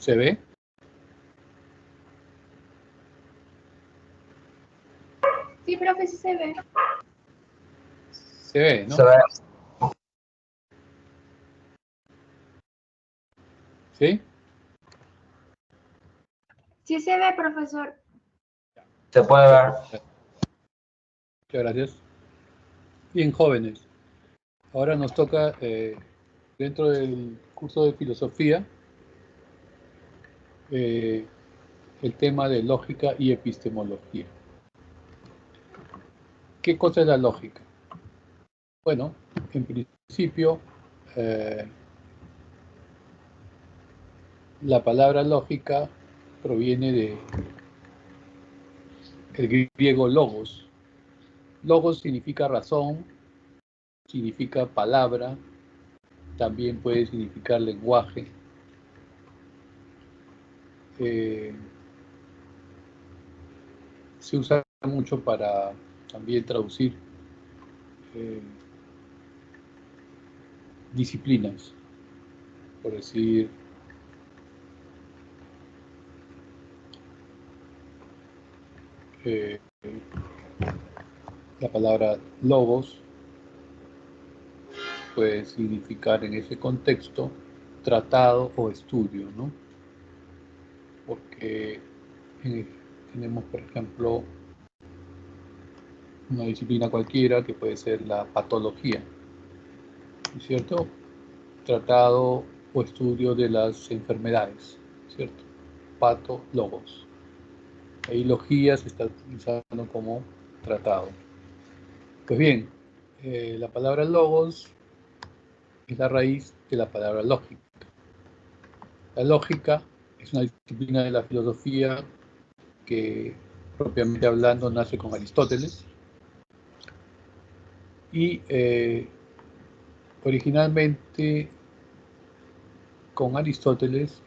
¿Se ve? Sí, profe, sí se ve. Se ve, ¿no? Se ve. ¿Sí? Sí se ve, profesor. Se puede ver. Muchas gracias. Bien, jóvenes. Ahora nos toca, dentro del curso de filosofía, el tema de lógica y epistemología. ¿Qué cosa es la lógica? Bueno, en principio, la palabra lógica proviene del griego logos. Logos significa razón, significa palabra, también puede significar lenguaje. Se usa mucho para también traducir disciplinas, por decir, la palabra logos puede significar en ese contexto tratado o estudio, ¿no? Porque tenemos, por ejemplo, una disciplina cualquiera que puede ser la patología, ¿no es cierto? Tratado o estudio de las enfermedades, ¿cierto? Patólogos. Ahí logía se está utilizando como tratado. Pues bien, la palabra logos es la raíz de la palabra lógica. La lógica es una disciplina de la filosofía que, propiamente hablando, nace con Aristóteles y originalmente con Aristóteles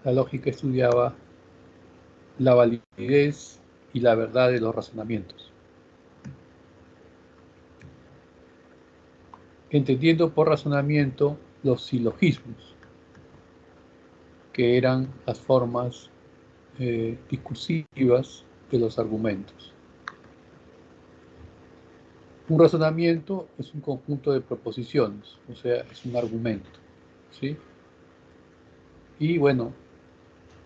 la lógica estudiaba la validez y la verdad de los razonamientos, entendiendo por razonamiento los silogismos, que eran las formas discursivas de los argumentos. Un razonamiento es un conjunto de proposiciones, o sea, es un argumento, ¿sí? Y bueno,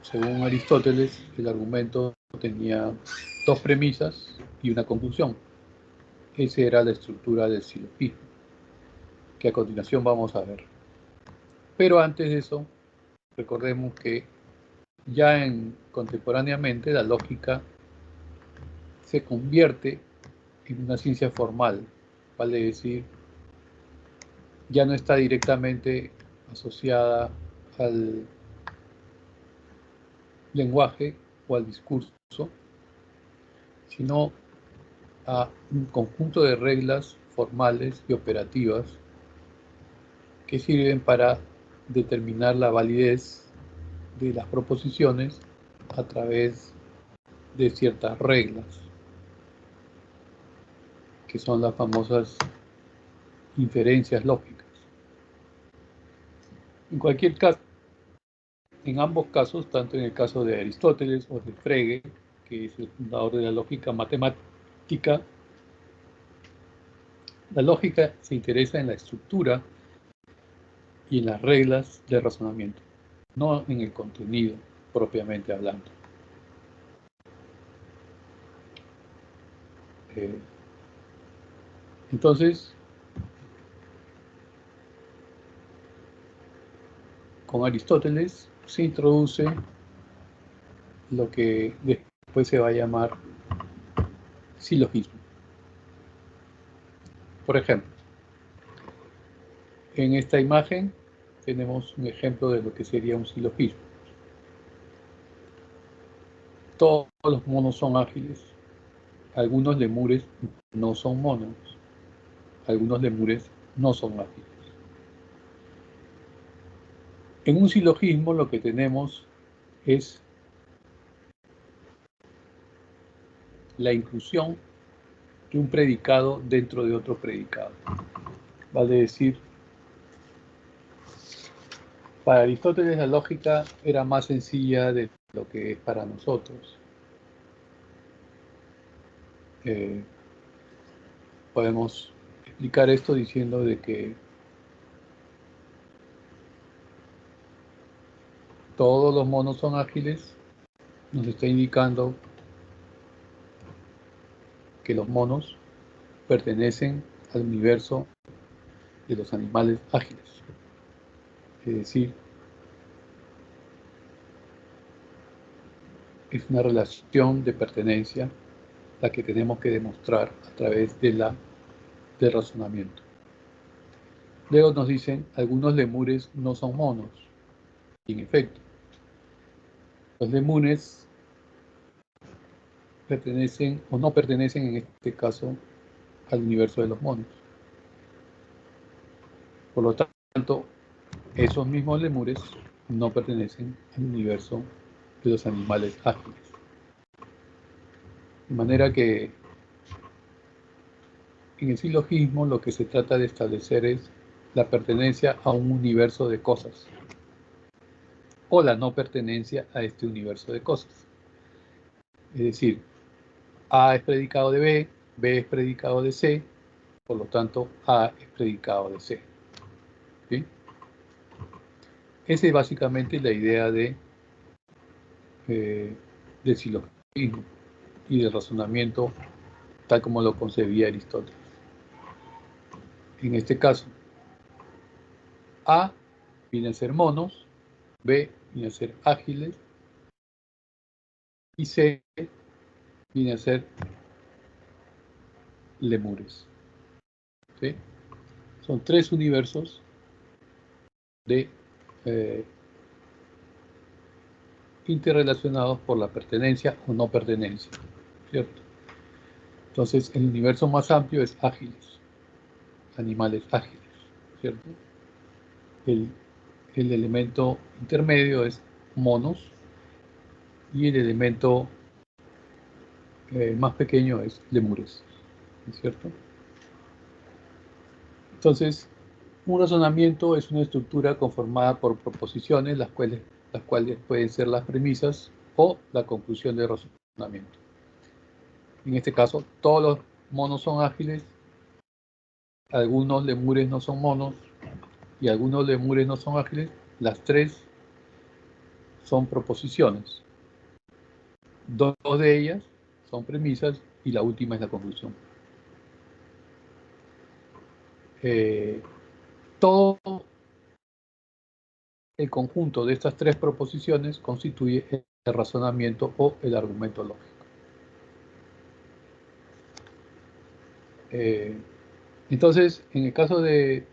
según Aristóteles, el argumento tenía dos premisas y una conclusión. Esa era la estructura del silogismo, que a continuación vamos a ver. Pero antes de eso, recordemos que ya contemporáneamente la lógica se convierte en una ciencia formal, vale decir, ya no está directamente asociada al lenguaje o al discurso, sino a un conjunto de reglas formales y operativas que sirven para determinar la validez de las proposiciones a través de ciertas reglas, que son las famosas inferencias lógicas. En cualquier caso, en ambos casos, tanto en el caso de Aristóteles o de Frege, que es el fundador de la lógica matemática, la lógica se interesa en la estructura y en las reglas de razonamiento, no en el contenido propiamente hablando. Entonces, con Aristóteles se introduce lo que después se va a llamar silogismo. Por ejemplo, en esta imagen tenemos un ejemplo de lo que sería un silogismo. Todos los monos son ágiles. Algunos lemures no son monos. Algunos lemures no son ágiles. En un silogismo lo que tenemos es la inclusión de un predicado dentro de otro predicado. Vale decir, Para Aristóteles la lógica era más sencilla de lo que es para nosotros. Podemos explicar esto diciendo de que todos los monos son ágiles, nos está indicando que los monos pertenecen al universo de los animales ágiles. Es decir, es una relación de pertenencia la que tenemos que demostrar a través del razonamiento. Luego nos dicen, algunos lemures no son monos. Y en efecto, los lemures pertenecen o no pertenecen en este caso al universo de los monos. Por lo tanto, esos mismos lemures no pertenecen al universo de los animales ágiles. De manera que en el silogismo lo que se trata de establecer es la pertenencia a un universo de cosas o la no pertenencia a este universo de cosas. Es decir, A es predicado de B, B es predicado de C, por lo tanto A es predicado de C. ¿Sí? Esa es básicamente la idea del silogismo y del razonamiento tal como lo concebía Aristóteles. En este caso, A viene a ser monos, B viene a ser ágiles y C viene a ser lemures. ¿Sí? Son tres universos de interrelacionados por la pertenencia o no pertenencia, ¿cierto? Entonces, el universo más amplio es ágiles, animales ágiles, ¿cierto? El elemento intermedio es monos y el elemento más pequeño es lemures, ¿cierto? Entonces, un razonamiento es una estructura conformada por proposiciones, las cuales pueden ser las premisas o la conclusión del razonamiento. En este caso, todos los monos son ágiles, algunos lemures no son monos y algunos lemures no son ágiles. Las tres son proposiciones. Dos de ellas son premisas y la última es la conclusión. Todo el conjunto de estas tres proposiciones constituye el razonamiento o el argumento lógico. Entonces, en el caso de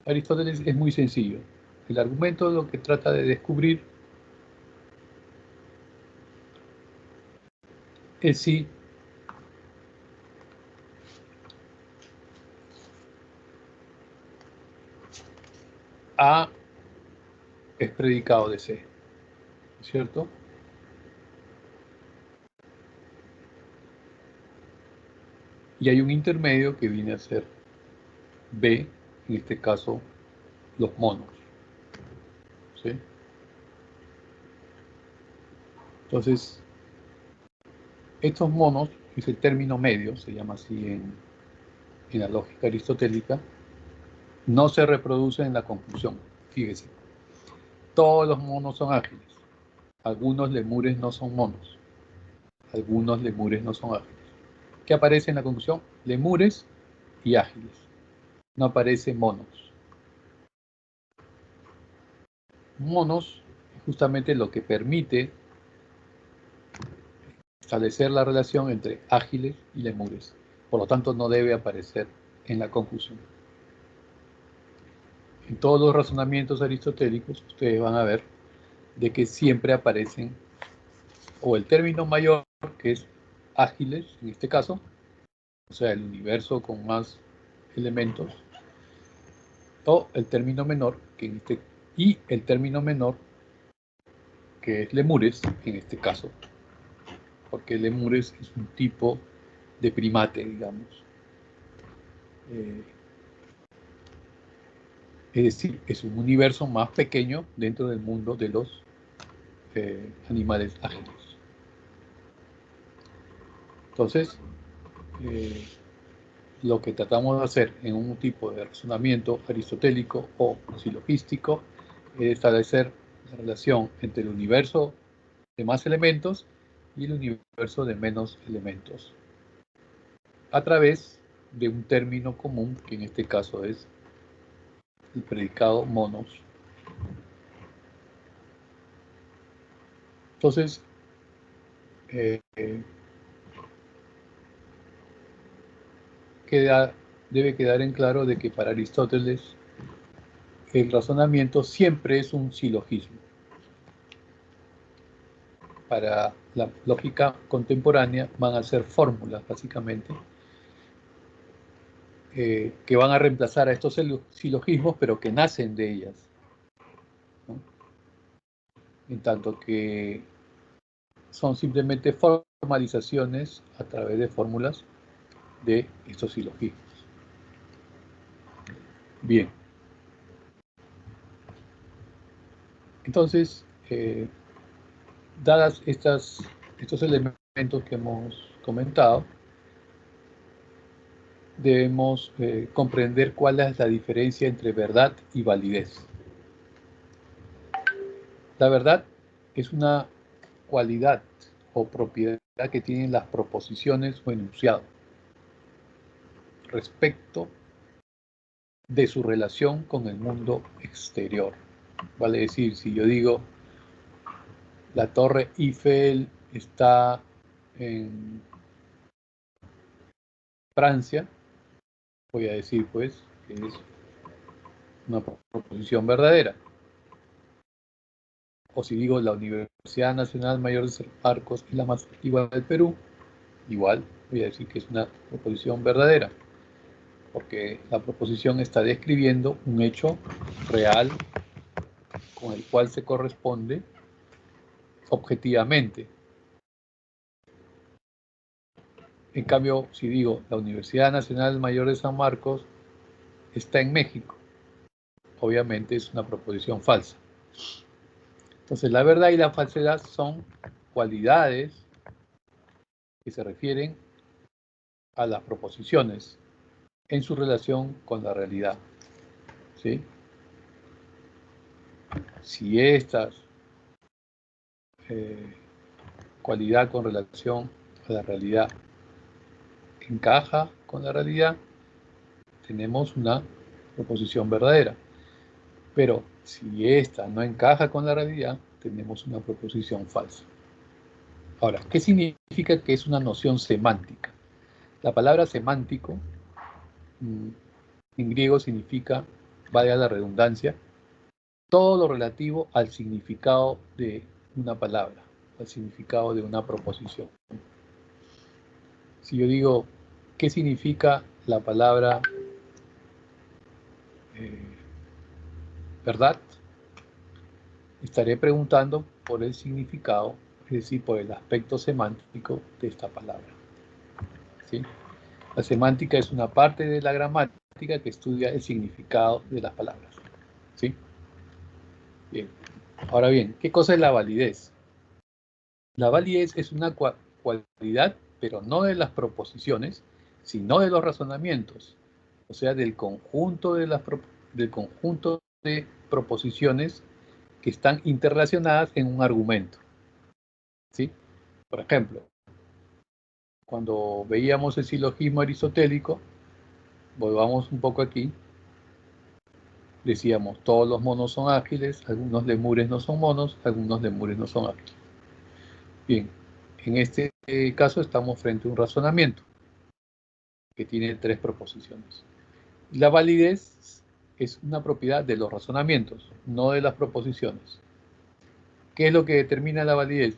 Aristóteles es muy sencillo. El argumento lo que trata de descubrir es si A es predicado de C, ¿cierto? Y hay un intermedio que viene a ser B, en este caso los monos, ¿sí? Entonces, estos monos, es el término medio, se llama así en la lógica aristotélica, no se reproducen en la conclusión. Fíjese, todos los monos son ágiles, algunos lemures no son monos, algunos lemures no son ágiles. ¿Qué aparece en la conclusión? Lemures y ágiles. No aparece monos. Monos es justamente lo que permite establecer la relación entre ágiles y lemures. Por lo tanto, no debe aparecer en la conclusión. En todos los razonamientos aristotélicos, ustedes van a ver de que siempre aparecen o el término mayor, que es ágiles, en este caso, o sea, el universo con más elementos, o el término menor, y el término menor, que es lemures, en este caso, porque lemures es un tipo de primate, digamos. Es decir, es un universo más pequeño dentro del mundo de los animales ágiles. Entonces, lo que tratamos de hacer en un tipo de razonamiento aristotélico o silogístico es establecer la relación entre el universo de más elementos y el universo de menos elementos a través de un término común, que en este caso es el predicado monos. Entonces, debe quedar en claro de que para Aristóteles el razonamiento siempre es un silogismo. Para la lógica contemporánea van a ser fórmulas, básicamente, que van a reemplazar a estos silogismos, pero que nacen de ellas, ¿no? En tanto que son simplemente formalizaciones a través de fórmulas de estos silogismos. Bien. Entonces, dadas estos elementos que hemos comentado, debemos comprender cuál es la diferencia entre verdad y validez. La verdad es una cualidad o propiedad que tienen las proposiciones o enunciados respecto de su relación con el mundo exterior. Vale decir, si yo digo la Torre Eiffel está en Francia, voy a decir pues que es una proposición verdadera. O si digo la Universidad Nacional Mayor de San Marcos es la más antigua del Perú, igual voy a decir que es una proposición verdadera, porque la proposición está describiendo un hecho real con el cual se corresponde objetivamente. En cambio, si digo la Universidad Nacional Mayor de San Marcos está en México, obviamente es una proposición falsa. Entonces, la verdad y la falsedad son cualidades que se refieren a las proposiciones en su relación con la realidad, ¿sí? Si estas cualidad con relación a la realidad encaja con la realidad, tenemos una proposición verdadera. Pero si esta no encaja con la realidad, tenemos una proposición falsa. Ahora, ¿qué significa que es una noción semántica? La palabra semántico en griego significa, valga la redundancia, todo lo relativo al significado de una palabra, al significado de una proposición. Si yo digo, ¿qué significa la palabra verdad? Estaré preguntando por el significado, es decir, por el aspecto semántico de esta palabra, ¿sí? La semántica es una parte de la gramática que estudia el significado de las palabras, ¿sí? Bien. Ahora bien, ¿qué cosa es la validez? La validez es una cualidad, pero no de las proposiciones, sino de los razonamientos, o sea, del conjunto de proposiciones que están interrelacionadas en un argumento, ¿sí? Por ejemplo, cuando veíamos el silogismo aristotélico, volvamos un poco aquí, decíamos, todos los monos son ágiles, algunos lemures no son monos, algunos lemures no son ágiles. Bien, en este caso estamos frente a un razonamiento que tiene tres proposiciones. Y la validez es una propiedad de los razonamientos, no de las proposiciones. ¿Qué es lo que determina la validez?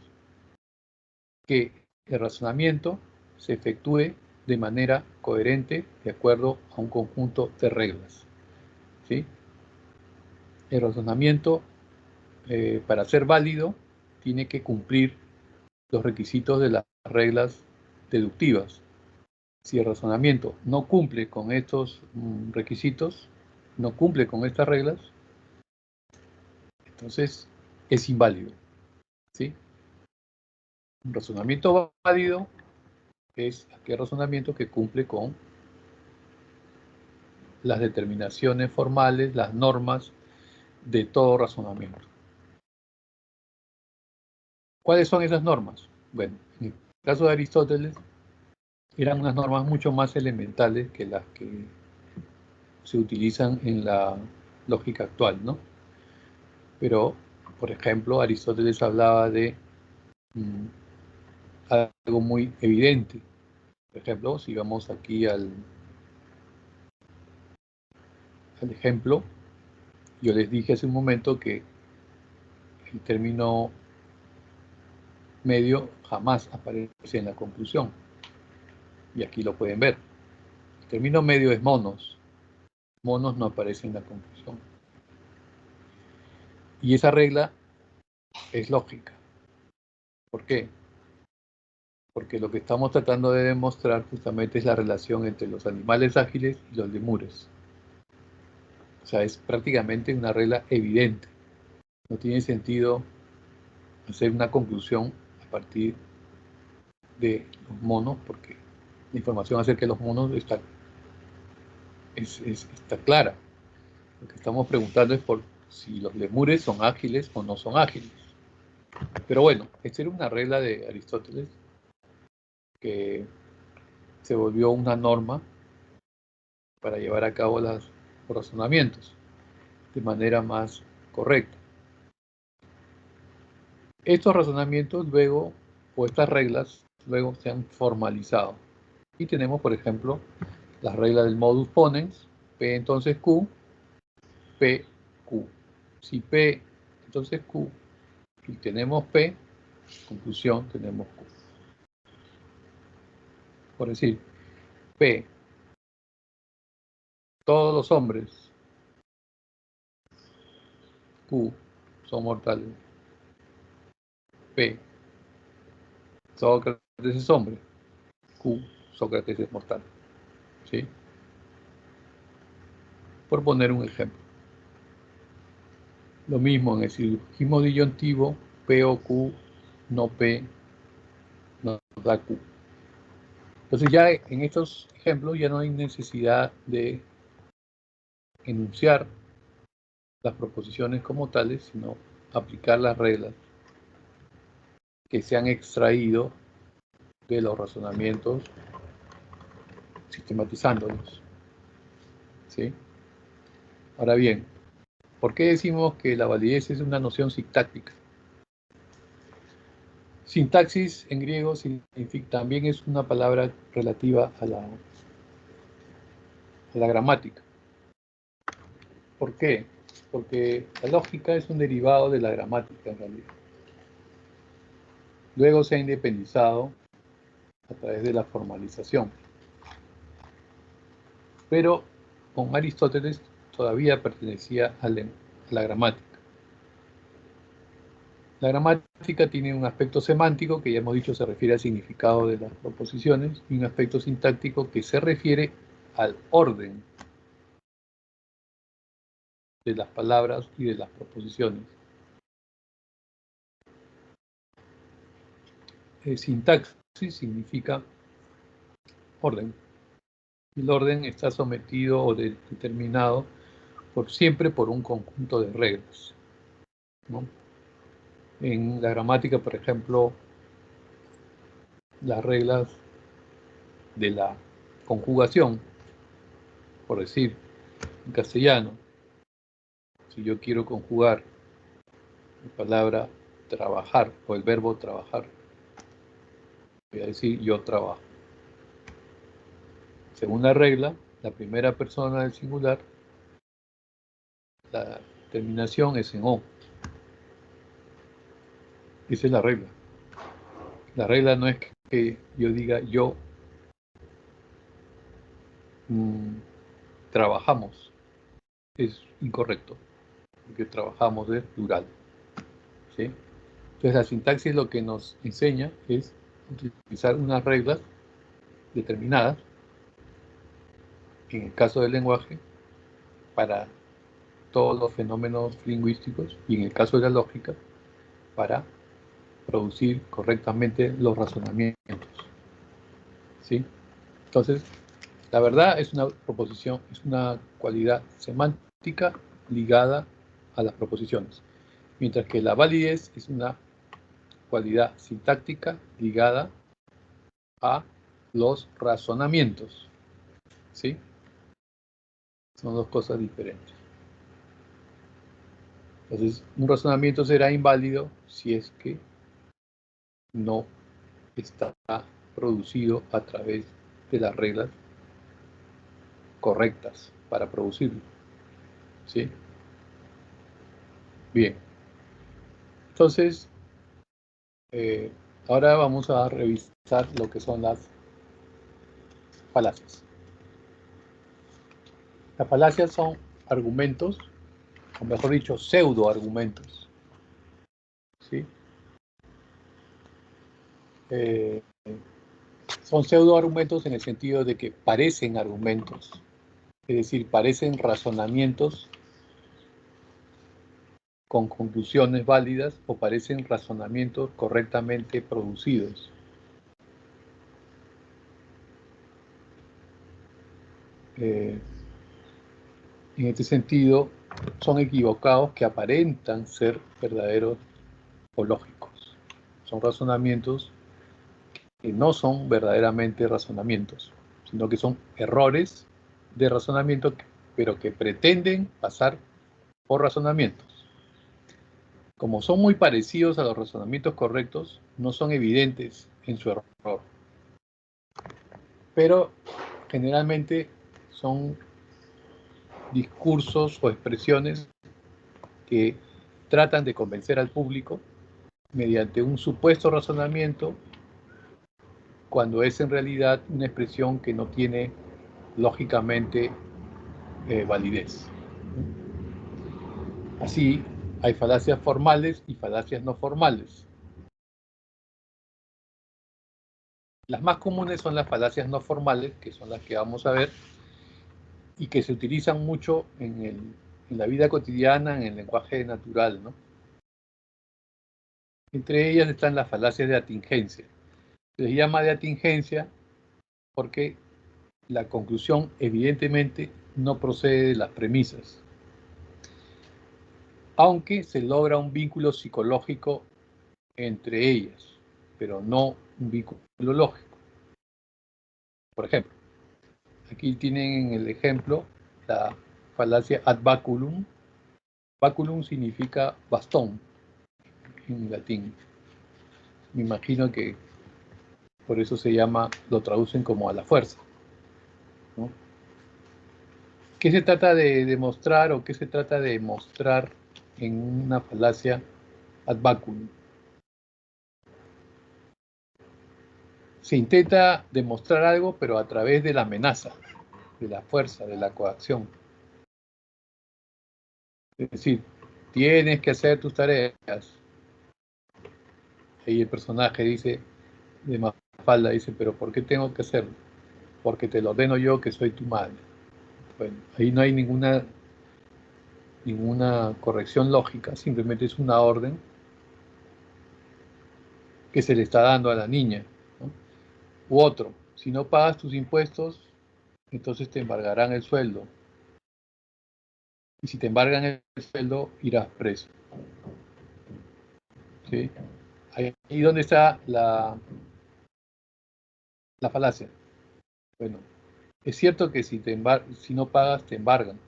Que el razonamiento se efectúe de manera coherente de acuerdo a un conjunto de reglas, ¿sí? El razonamiento, para ser válido, tiene que cumplir los requisitos de las reglas deductivas. Si el razonamiento no cumple con estos requisitos, no cumple con estas reglas, entonces es inválido, ¿sí? Un razonamiento válido es aquel razonamiento que cumple con las determinaciones formales, las normas de todo razonamiento. ¿Cuáles son esas normas? Bueno, en el caso de Aristóteles, eran unas normas mucho más elementales que las que se utilizan en la lógica actual, ¿no? Pero, por ejemplo, Aristóteles hablaba de algo muy evidente. Por ejemplo, si vamos aquí al ejemplo, yo les dije hace un momento que el término medio jamás aparece en la conclusión. Y aquí lo pueden ver. El término medio es monos. Monos no aparece en la conclusión. Y esa regla es lógica. ¿Por qué? Porque lo que estamos tratando de demostrar justamente es la relación entre los animales ágiles y los lemures. O sea, es prácticamente una regla evidente. No tiene sentido hacer una conclusión a partir de los monos, porque la información acerca de los monos está clara. Lo que estamos preguntando es por si los lemures son ágiles o no son ágiles. Pero bueno, esta era una regla de Aristóteles que se volvió una norma para llevar a cabo los razonamientos de manera más correcta. Estos razonamientos luego, o estas reglas, luego se han formalizado. Y tenemos, por ejemplo, la regla del modus ponens, P entonces Q, P, Q. Si P entonces Q, y tenemos P, conclusión, tenemos Q. Por decir, P, todos los hombres, Q, son mortales. P, Sócrates es hombre, Q, Sócrates es mortal. ¿Sí? Por poner un ejemplo. Lo mismo en el silogismo disyuntivo, P o Q, no P, no da Q. Entonces ya en estos ejemplos ya no hay necesidad de enunciar las proposiciones como tales, sino aplicar las reglas que se han extraído de los razonamientos, sistematizándolos. ¿Sí? Ahora bien, ¿por qué decimos que la validez es una noción sintáctica? Sintaxis en griego también es una palabra relativa a la gramática. ¿Por qué? Porque la lógica es un derivado de la gramática en realidad. Luego se ha independizado a través de la formalización. Pero con Aristóteles todavía pertenecía a la gramática. La gramática tiene un aspecto semántico que ya hemos dicho se refiere al significado de las proposiciones y un aspecto sintáctico que se refiere al orden de las palabras y de las proposiciones. Sintaxis significa orden. El orden está sometido o determinado siempre por un conjunto de reglas, ¿no? En la gramática, por ejemplo, las reglas de la conjugación, por decir, en castellano, si yo quiero conjugar la palabra trabajar o el verbo trabajar, voy a decir yo trabajo. Según la regla, la primera persona del singular, la terminación es en O. Esa es la regla. La regla no es que yo diga yo trabajamos. Es incorrecto, porque trabajamos es plural. ¿Sí? Entonces la sintaxis lo que nos enseña es utilizar unas reglas determinadas, en el caso del lenguaje, para todos los fenómenos lingüísticos y en el caso de la lógica, para producir correctamente los razonamientos. ¿Sí? Entonces, la verdad es una proposición, es una cualidad semántica ligada a las proposiciones, mientras que la validez es una cualidad sintáctica ligada a los razonamientos. ¿Sí? Son dos cosas diferentes. Entonces, un razonamiento será inválido si es que no está producido a través de las reglas correctas para producirlo. ¿Sí? Bien. Entonces, ahora vamos a revisar lo que son las falacias. Las falacias son argumentos, o mejor dicho, pseudoargumentos. ¿Sí? Son pseudoargumentos en el sentido de que parecen argumentos, es decir, parecen razonamientos con conclusiones válidas o parecen razonamientos correctamente producidos. En este sentido, son equivocados que aparentan ser verdaderos o lógicos. Son razonamientos que no son verdaderamente razonamientos, sino que son errores de razonamiento, pero que pretenden pasar por razonamientos. Como son muy parecidos a los razonamientos correctos, no son evidentes en su error. Pero generalmente son discursos o expresiones que tratan de convencer al público mediante un supuesto razonamiento, cuando es en realidad una expresión que no tiene lógicamente validez. Así, hay falacias formales y falacias no formales. Las más comunes son las falacias no formales, que son las que vamos a ver, y que se utilizan mucho en la vida cotidiana, en el lenguaje natural, ¿no? Entre ellas están las falacias de atingencia. Se les llama de atingencia porque la conclusión evidentemente no procede de las premisas, aunque se logra un vínculo psicológico entre ellas, pero no un vínculo lógico. Por ejemplo, aquí tienen el ejemplo, la falacia ad baculum. Baculum significa bastón en latín. Me imagino que por eso se llama, lo traducen como a la fuerza, ¿no? ¿Qué se trata de demostrar o qué se trata de mostrar en una falacia ad baculum? Se intenta demostrar algo, pero a través de la amenaza, de la fuerza, de la coacción. Es decir, tienes que hacer tus tareas. Ahí el personaje dice, de Mafalda dice, pero ¿por qué tengo que hacerlo? Porque te lo ordeno yo, que soy tu madre. Bueno, ahí no hay ninguna corrección lógica, simplemente es una orden que se le está dando a la niña, ¿no? U otro, si no pagas tus impuestos, entonces te embargarán el sueldo. Y si te embargan el sueldo, irás preso. ¿Sí? Ahí donde está la falacia. Bueno, es cierto que si no pagas, te embargan,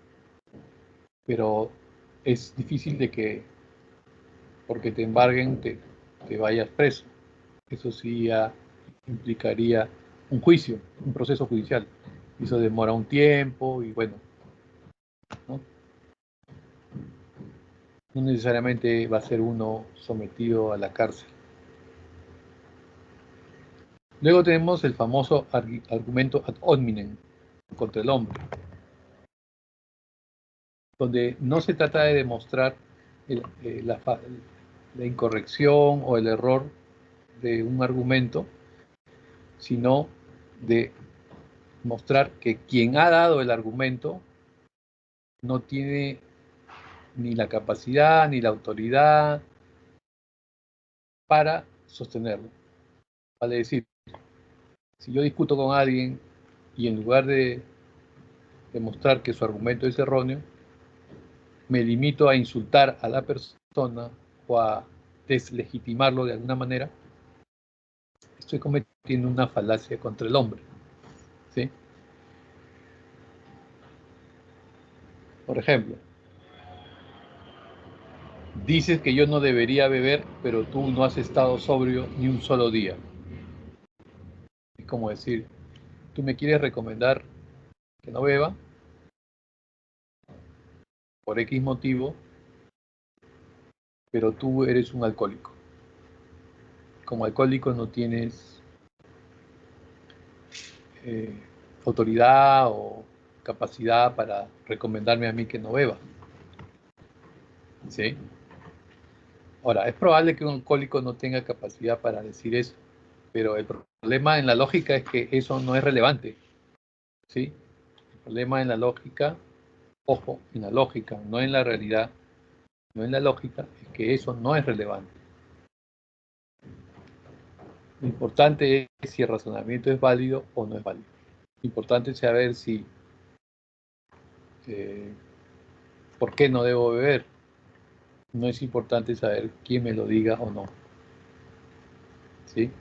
pero es difícil de que porque te embarguen te vayas preso. Eso sí ya implicaría un juicio, un proceso judicial. Eso demora un tiempo y bueno, ¿no? No necesariamente va a ser uno sometido a la cárcel. Luego tenemos el famoso argumento ad hominem, contra el hombre, donde no se trata de demostrar la incorrección o el error de un argumento, sino de mostrar que quien ha dado el argumento no tiene ni la capacidad ni la autoridad para sostenerlo. Vale decir, si yo discuto con alguien y en lugar de demostrar que su argumento es erróneo, me limito a insultar a la persona o a deslegitimarlo de alguna manera, estoy cometiendo una falacia contra el hombre, ¿sí? Por ejemplo, dices que yo no debería beber, pero tú no has estado sobrio ni un solo día. Es como decir, tú me quieres recomendar que no beba por X motivo, pero tú eres un alcohólico. Como alcohólico no tienes autoridad o capacidad para recomendarme a mí que no beba. ¿Sí? Ahora, es probable que un alcohólico no tenga capacidad para decir eso, pero el problema en la lógica es que eso no es relevante. ¿Sí? El problema en la lógica, ojo, en la lógica, no en la realidad, no en la lógica, es que eso no es relevante. Lo importante es si el razonamiento es válido o no es válido. Lo importante es saber si por qué no debo beber. No es importante saber quién me lo diga o no. ¿Sí?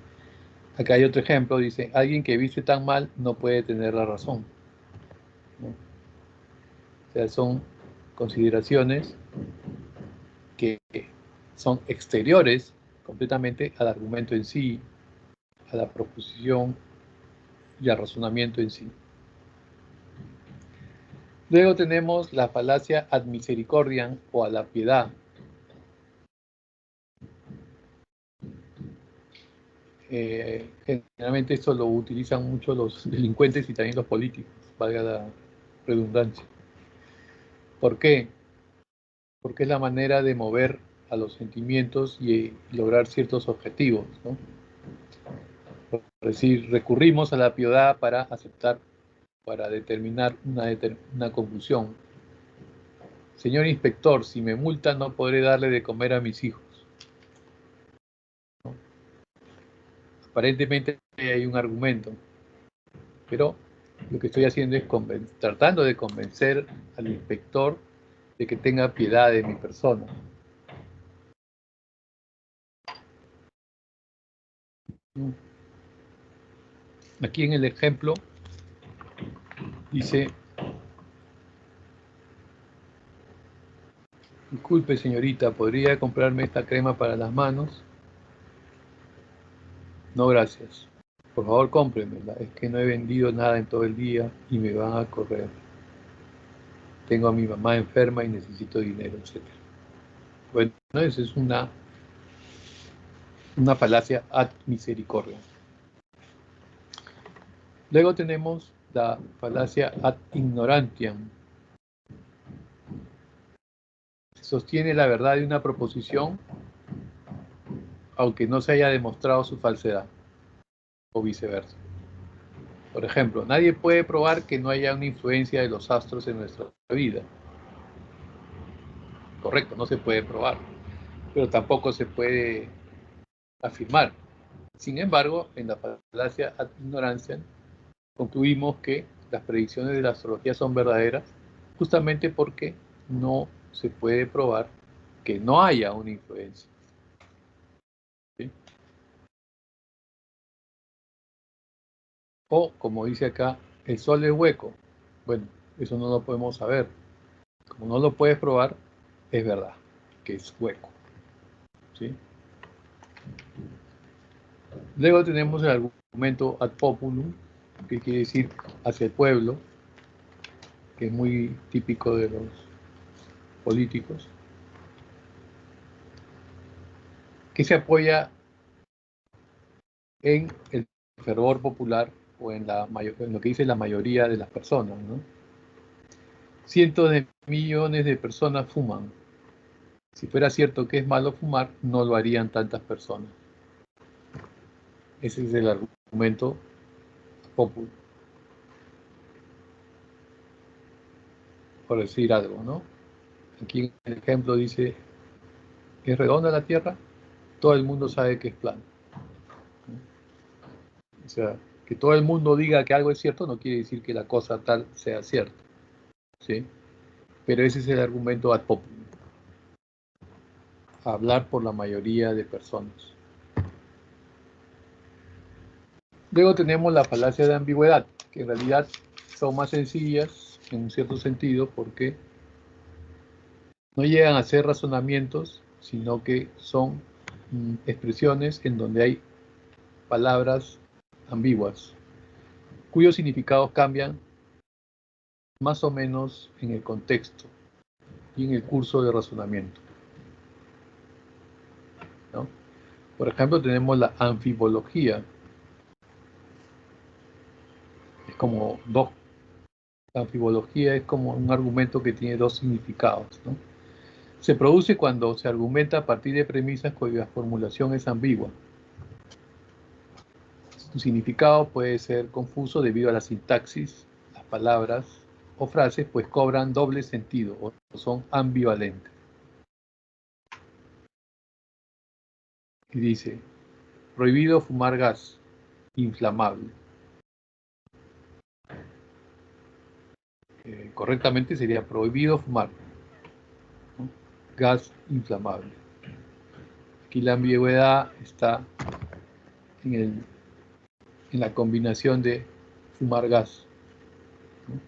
Acá hay otro ejemplo, dice, alguien que viste tan mal no puede tener la razón, ¿no? O sea, son consideraciones que son exteriores completamente al argumento en sí, a la proposición y al razonamiento en sí. Luego tenemos la falacia ad misericordiam o a la piedad. Generalmente esto lo utilizan mucho los delincuentes y también los políticos, valga la redundancia. ¿Por qué? Porque es la manera de mover a los sentimientos y lograr ciertos objetivos, ¿no? Por decir, recurrimos a la piedad para aceptar, para determinar una conclusión. Señor inspector, si me multa no podré darle de comer a mis hijos, ¿no? Aparentemente hay un argumento, pero lo que estoy haciendo es tratando de convencer al inspector de que tenga piedad de mi persona. Aquí en el ejemplo dice, disculpe señorita, ¿podría comprarme esta crema para las manos? No, gracias. Por favor, cómpremela. Es que no he vendido nada en todo el día y me van a correr. Tengo a mi mamá enferma y necesito dinero, etc. Bueno, esa es una falacia ad misericordia. Luego tenemos la falacia ad ignorantiam. Se sostiene la verdad de una proposición aunque no se haya demostrado su falsedad, o viceversa. Por ejemplo, nadie puede probar que no haya una influencia de los astros en nuestra vida. Correcto, no se puede probar, pero tampoco se puede afirmar. Sin embargo, en la falacia ad ignorantiam, concluimos que las predicciones de la astrología son verdaderas justamente porque no se puede probar que no haya una influencia. ¿Sí? O, como dice acá, el sol es hueco. Bueno, eso no lo podemos saber. Como no lo puedes probar, es verdad que es hueco. ¿Sí? Luego tenemos el argumento ad populum, que quiere decir hacia el pueblo, que es muy típico de los políticos, que se apoya en el fervor popular o en lo que dice la mayoría de las personas, ¿no? Cientos de millones de personas fuman. Si fuera cierto que es malo fumar, no lo harían tantas personas. Ese es el argumento popular. por decir algo, ¿no? Aquí en el ejemplo dice, ¿es redonda la Tierra? Todo el mundo sabe que es plana. O sea, que todo el mundo diga que algo es cierto no quiere decir que la cosa tal sea cierta, ¿sí? Pero ese es el argumento ad populum. Hablar por la mayoría de personas. Luego tenemos la falacia de ambigüedad, que en realidad son más sencillas en un cierto sentido porque no llegan a ser razonamientos, sino que son expresiones en donde hay palabras ambiguas, cuyos significados cambian más o menos en el contexto y en el curso de razonamiento, ¿no? Por ejemplo, tenemos la anfibología. Es como dos. La anfibología es como un argumento que tiene dos significados, ¿no? Se produce cuando se argumenta a partir de premisas cuya formulación es ambigua. Su significado puede ser confuso debido a la sintaxis, las palabras o frases, pues cobran doble sentido o son ambivalentes. Y dice, prohibido fumar gas inflamable. Correctamente sería prohibido fumar, ¿no? Gas inflamable. Aquí la ambigüedad está en la combinación de fumar gas, ¿no?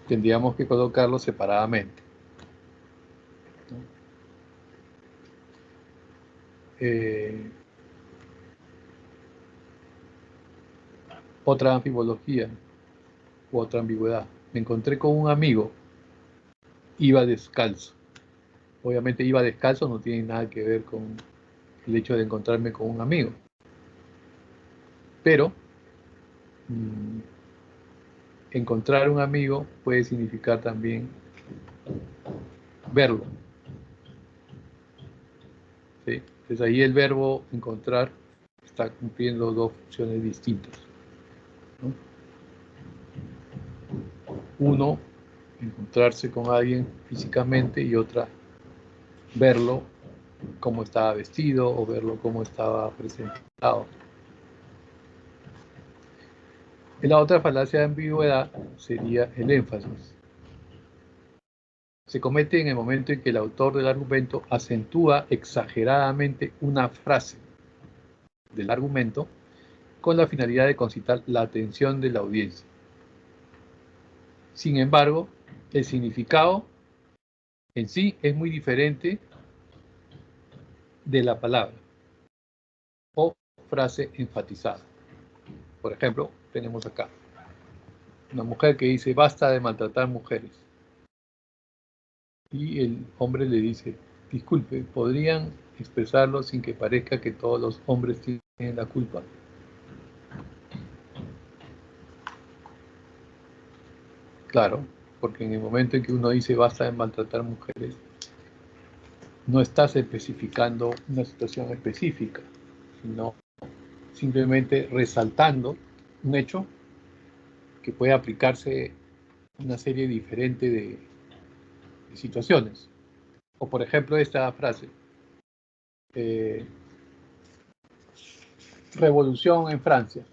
Tendríamos que colocarlo separadamente, ¿no? Otra anfibología u otra ambigüedad. Me encontré con un amigo, iba descalzo. Obviamente iba descalzo no tiene nada que ver con el hecho de encontrarme con un amigo. Pero encontrar un amigo puede significar también verlo, ¿sí? Entonces ahí el verbo encontrar está cumpliendo dos funciones distintas, ¿no? Uno, encontrarse con alguien físicamente, y otra, verlo cómo estaba vestido o verlo cómo estaba presentado. Y la otra falacia de ambigüedad sería el énfasis. Se comete en el momento en que el autor del argumento acentúa exageradamente una frase del argumento con la finalidad de concitar la atención de la audiencia. Sin embargo, el significado en sí es muy diferente de la palabra o frase enfatizada. Por ejemplo, tenemos acá una mujer que dice, basta de maltratar mujeres. Y el hombre le dice, disculpe, ¿podrían expresarlo sin que parezca que todos los hombres tienen la culpa? Claro, porque en el momento en que uno dice basta de maltratar mujeres, no estás especificando una situación específica, sino simplemente resaltando un hecho que puede aplicarse a una serie diferente de situaciones. O por ejemplo esta frase, revolución en Francia.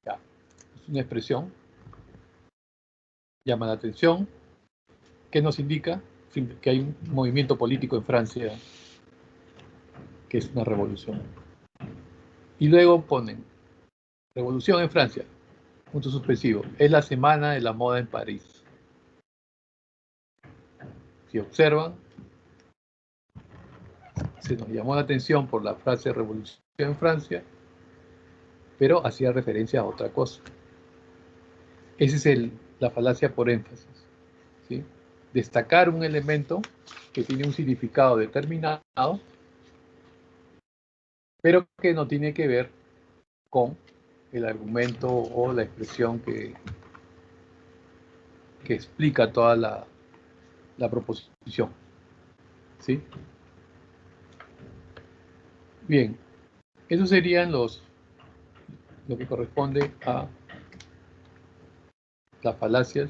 Ya, es una expresión, llama la atención, que nos indica que hay un movimiento político en Francia que es una revolución. Y luego ponen, revolución en Francia, punto suspensivo, es la semana de la moda en París. Si observan, se nos llamó la atención por la frase revolución en Francia, pero hacía referencia a otra cosa. Esa es la falacia por énfasis, ¿sí? Destacar un elemento que tiene un significado determinado, pero que no tiene que ver con el argumento o la expresión que explica toda la proposición, ¿sí? Bien, esos serían lo que corresponde a las falacias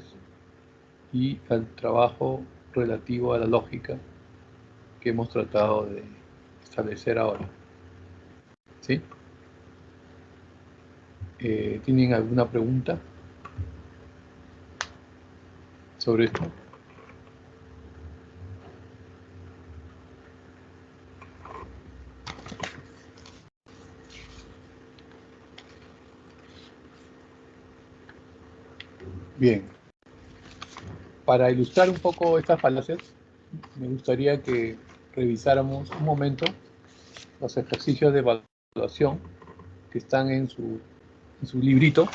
y al trabajo relativo a la lógica que hemos tratado de establecer ahora. ¿Sí? ¿Tienen alguna pregunta sobre esto? Bien. Para ilustrar un poco estas falacias, me gustaría que revisáramos un momento los ejercicios de evaluación que están en su librito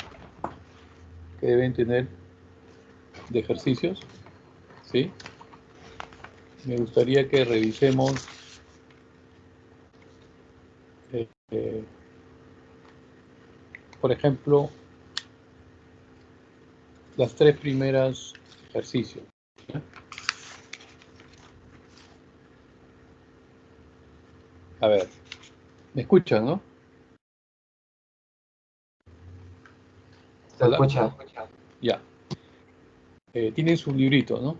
que deben tener de ejercicios, ¿sí? Me gustaría que revisemos por ejemplo, las 3 primeras ejercicios. ¿Ya? A ver, ¿me escuchan, no? Se ¿Hola? escucha. Ya. Tienen su librito, ¿no?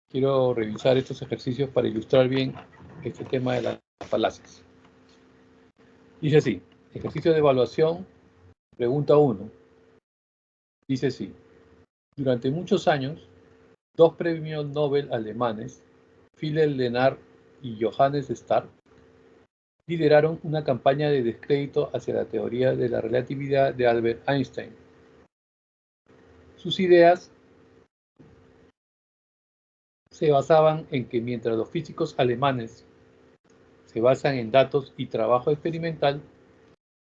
Quiero revisar estos ejercicios para ilustrar bien este tema de las falacias. Dice así, ejercicio de evaluación, pregunta 1. Dice así, durante muchos años, 2 premios Nobel alemanes, Philipp Lenard y Johannes Stark, lideraron una campaña de descrédito hacia la teoría de la relatividad de Albert Einstein. Sus ideas se basaban en que mientras los físicos alemanes se basan en datos y trabajo experimental,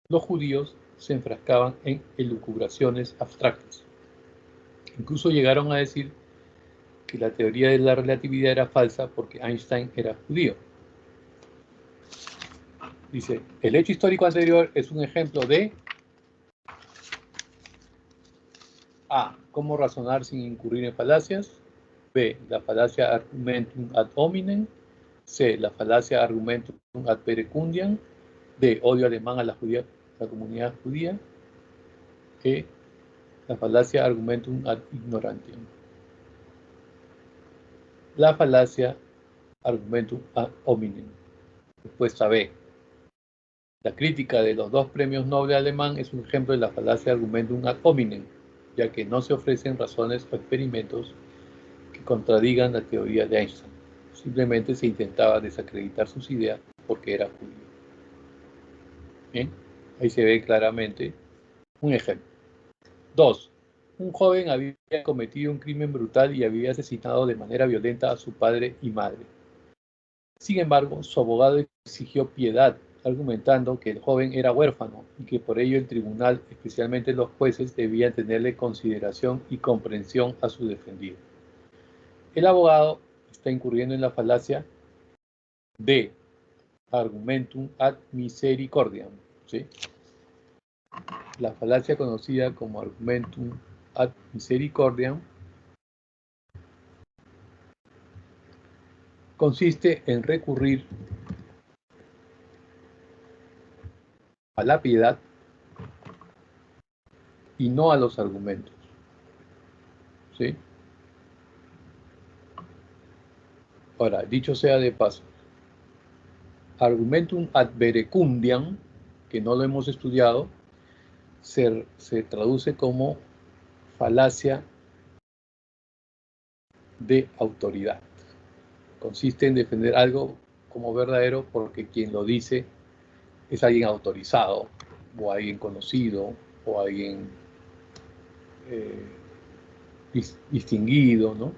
los judíos se enfrascaban en elucubraciones abstractas. Incluso llegaron a decir que la teoría de la relatividad era falsa porque Einstein era judío. Dice, el hecho histórico anterior es un ejemplo de A. Cómo razonar sin incurrir en falacias. B. La falacia argumentum ad hominem. C. La falacia argumentum ad verecundiam. D. Odio alemán a la comunidad judía. E. La falacia argumentum ad ignorantiam. La falacia argumentum ad hominem. Respuesta B. La crítica de los 2 premios Nobel alemán es un ejemplo de la falacia argumentum ad hominem, ya que no se ofrecen razones o experimentos que contradigan la teoría de Einstein. Simplemente se intentaba desacreditar sus ideas porque era judío. Bien, ahí se ve claramente un ejemplo. 2. Un joven había cometido un crimen brutal y había asesinado de manera violenta a su padre y madre. Sin embargo, su abogado exigió piedad, argumentando que el joven era huérfano y que por ello el tribunal, especialmente los jueces, debían tenerle consideración y comprensión a su defendido. El abogado está incurriendo en la falacia de argumentum ad misericordiam, ¿sí? La falacia conocida como argumentum ad misericordiam consiste en recurrir a la piedad y no a los argumentos, ¿sí? Ahora, dicho sea de paso, argumentum ad verecundiam, que no lo hemos estudiado, se traduce como falacia de autoridad. Consiste en defender algo como verdadero porque quien lo dice es alguien autorizado, o alguien conocido, o alguien distinguido, ¿no?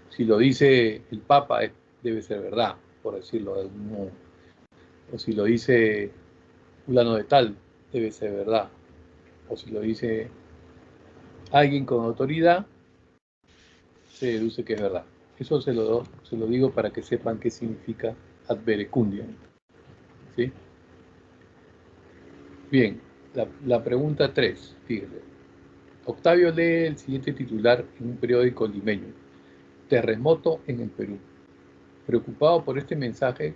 Si lo dice el Papa, debe ser verdad, por decirlo de algún modo. O si lo dice fulano de tal, debe ser verdad. O si lo dice alguien con autoridad, se deduce que es verdad. Eso se lo digo para que sepan qué significa ad verecundiam. ¿Sí? Bien, la pregunta 3, fíjense. Octavio lee el siguiente titular en un periódico limeño. Terremoto en el Perú. Preocupado por este mensaje,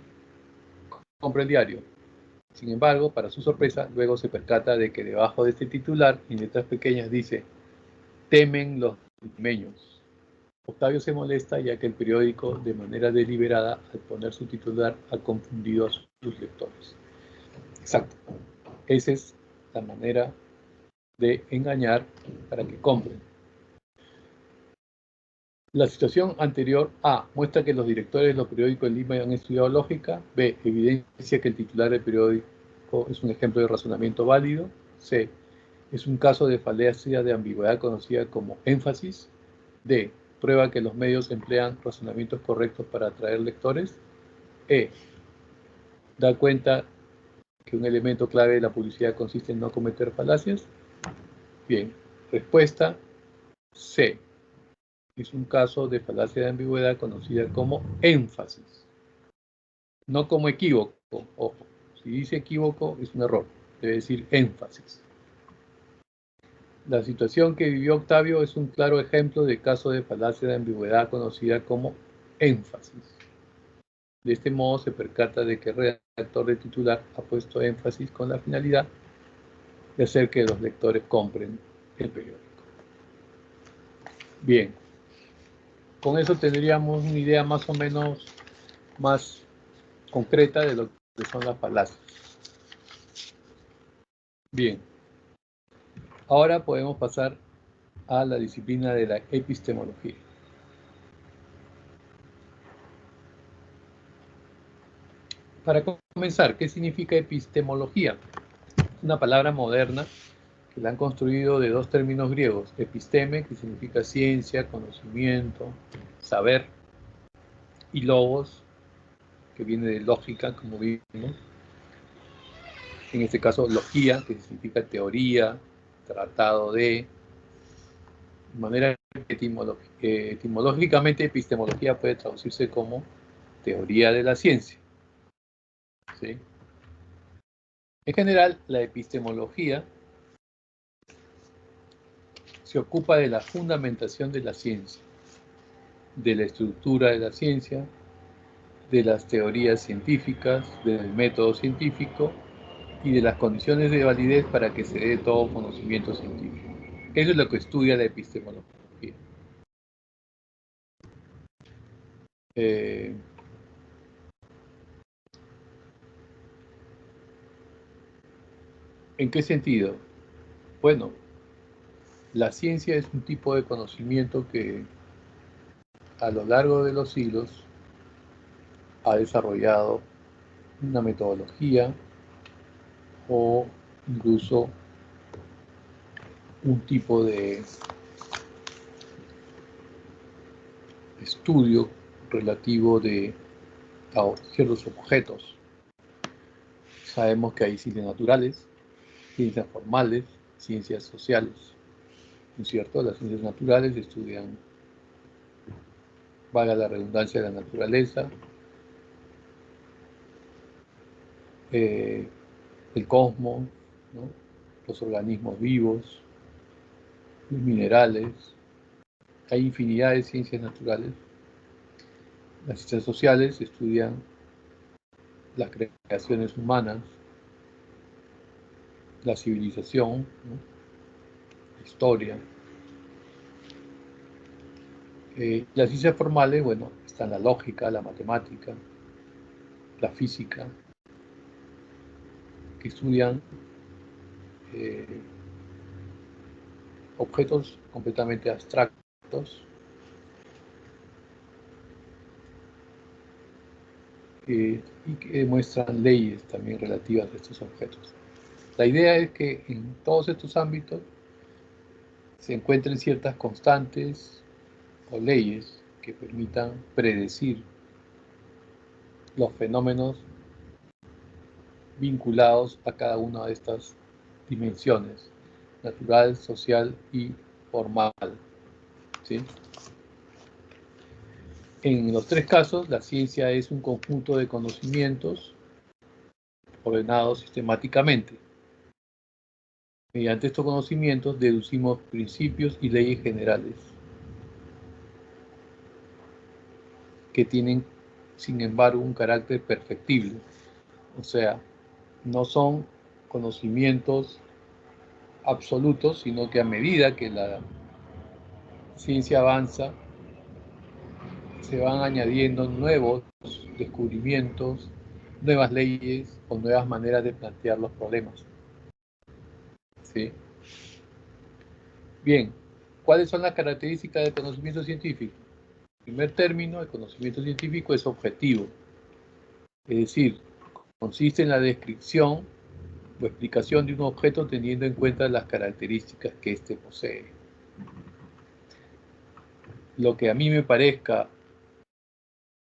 compra el diario. Sin embargo, para su sorpresa, luego se percata de que debajo de este titular, en letras pequeñas, dice: temen los limeños. Octavio se molesta ya que el periódico, de manera deliberada, al poner su titular, ha confundido a sus lectores. Exacto. Esa es la manera de engañar para que compren. La situación anterior: A, muestra que los directores de los periódicos de Lima han estudiado lógica. B, evidencia que el titular del periódico es un ejemplo de razonamiento válido. C, es un caso de falacia de ambigüedad conocida como énfasis. D, prueba que los medios emplean razonamientos correctos para atraer lectores. E, da cuenta que un elemento clave de la publicidad consiste en no cometer falacias. Bien, respuesta C. Es un caso de falacia de ambigüedad conocida como énfasis, no como equívoco. Ojo, si dice equívoco es un error, debe decir énfasis. La situación que vivió Octavio es un claro ejemplo de caso de falacia de ambigüedad conocida como énfasis. De este modo se percata de que el redactor del titular ha puesto énfasis con la finalidad de hacer que los lectores compren el periódico. Bien, con eso tendríamos una idea más o menos más concreta de lo que son las falacias. Bien, ahora podemos pasar a la disciplina de la epistemología. Para comenzar, ¿qué significa epistemología? Una palabra moderna que la han construido de dos términos griegos: episteme, que significa ciencia, conocimiento, saber, y logos, que viene de lógica, como vimos. En este caso, logía, que significa teoría, tratado de. De manera etimológicamente, epistemología puede traducirse como teoría de la ciencia. ¿Sí? En general, la epistemología se ocupa de la fundamentación de la ciencia, de la estructura de la ciencia, de las teorías científicas, del método científico y de las condiciones de validez para que se dé todo conocimiento científico. Eso es lo que estudia la epistemología. ¿En qué sentido? Bueno, la ciencia es un tipo de conocimiento que a lo largo de los siglos ha desarrollado una metodología o incluso un tipo de estudio relativo a ciertos objetos. Sabemos que hay ciencias naturales, ciencias formales, ciencias sociales. ¿No es cierto? Las ciencias naturales estudian, valga la redundancia, la naturaleza, el cosmos, ¿no? Los organismos vivos, los minerales. Hay infinidad de ciencias naturales. Las ciencias sociales estudian las creaciones humanas, la civilización, ¿no? La historia. Las ciencias formales, bueno, están la lógica, la matemática, la física, que estudian objetos completamente abstractos y que demuestran leyes también relativas a estos objetos. La idea es que en todos estos ámbitos se encuentren ciertas constantes o leyes que permitan predecir los fenómenos vinculados a cada una de estas dimensiones: natural, social y formal. ¿Sí? En los tres casos, la ciencia es un conjunto de conocimientos ordenados sistemáticamente. Mediante estos conocimientos deducimos principios y leyes generales que tienen, sin embargo, un carácter perfectible. O sea, no son conocimientos absolutos, sino que a medida que la ciencia avanza, se van añadiendo nuevos descubrimientos, nuevas leyes o nuevas maneras de plantear los problemas. ¿Sí? Bien, ¿cuáles son las características del conocimiento científico? En primer término, el conocimiento científico es objetivo, es decir, consiste en la descripción o explicación de un objeto teniendo en cuenta las características que éste posee. Lo que a mí me parezca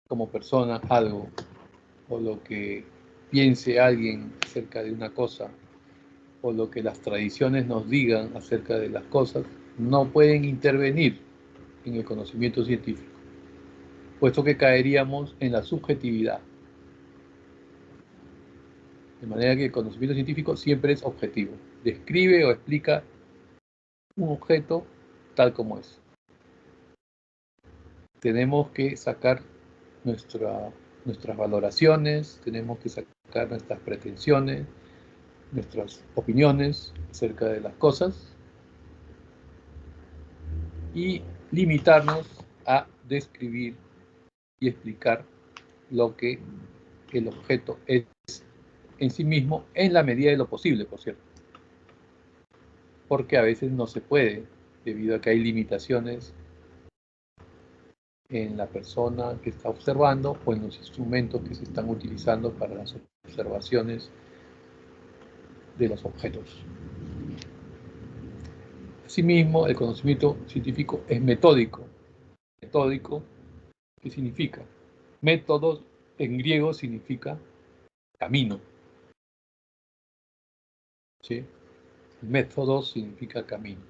como persona algo, o lo que piense alguien acerca de una cosa, o lo que las tradiciones nos digan acerca de las cosas, no pueden intervenir en el conocimiento científico, puesto que caeríamos en la subjetividad. De manera que el conocimiento científico siempre es objetivo, describe o explica un objeto tal como es. Tenemos que sacar nuestras valoraciones, tenemos que sacar nuestras pretensiones, nuestras opiniones acerca de las cosas y limitarnos a describir y explicar lo que el objeto es en sí mismo, en la medida de lo posible, por cierto. Porque a veces no se puede, debido a que hay limitaciones en la persona que está observando o en los instrumentos que se están utilizando para las observaciones de los objetos. Asimismo, el conocimiento científico es metódico. Metódico, ¿qué significa? Método en griego significa camino. ¿Sí? Método significa camino.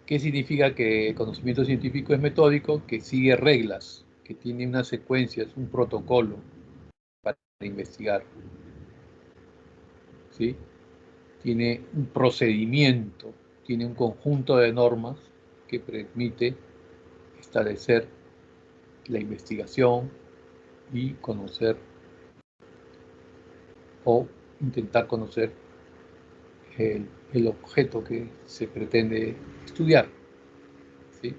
¿Qué significa que el conocimiento científico es metódico? Que sigue reglas, que tiene unas secuencias, un protocolo para investigar. ¿Sí? Tiene un procedimiento, tiene un conjunto de normas que permite establecer la investigación y conocer o intentar conocer el objeto que se pretende estudiar. ¿Sí?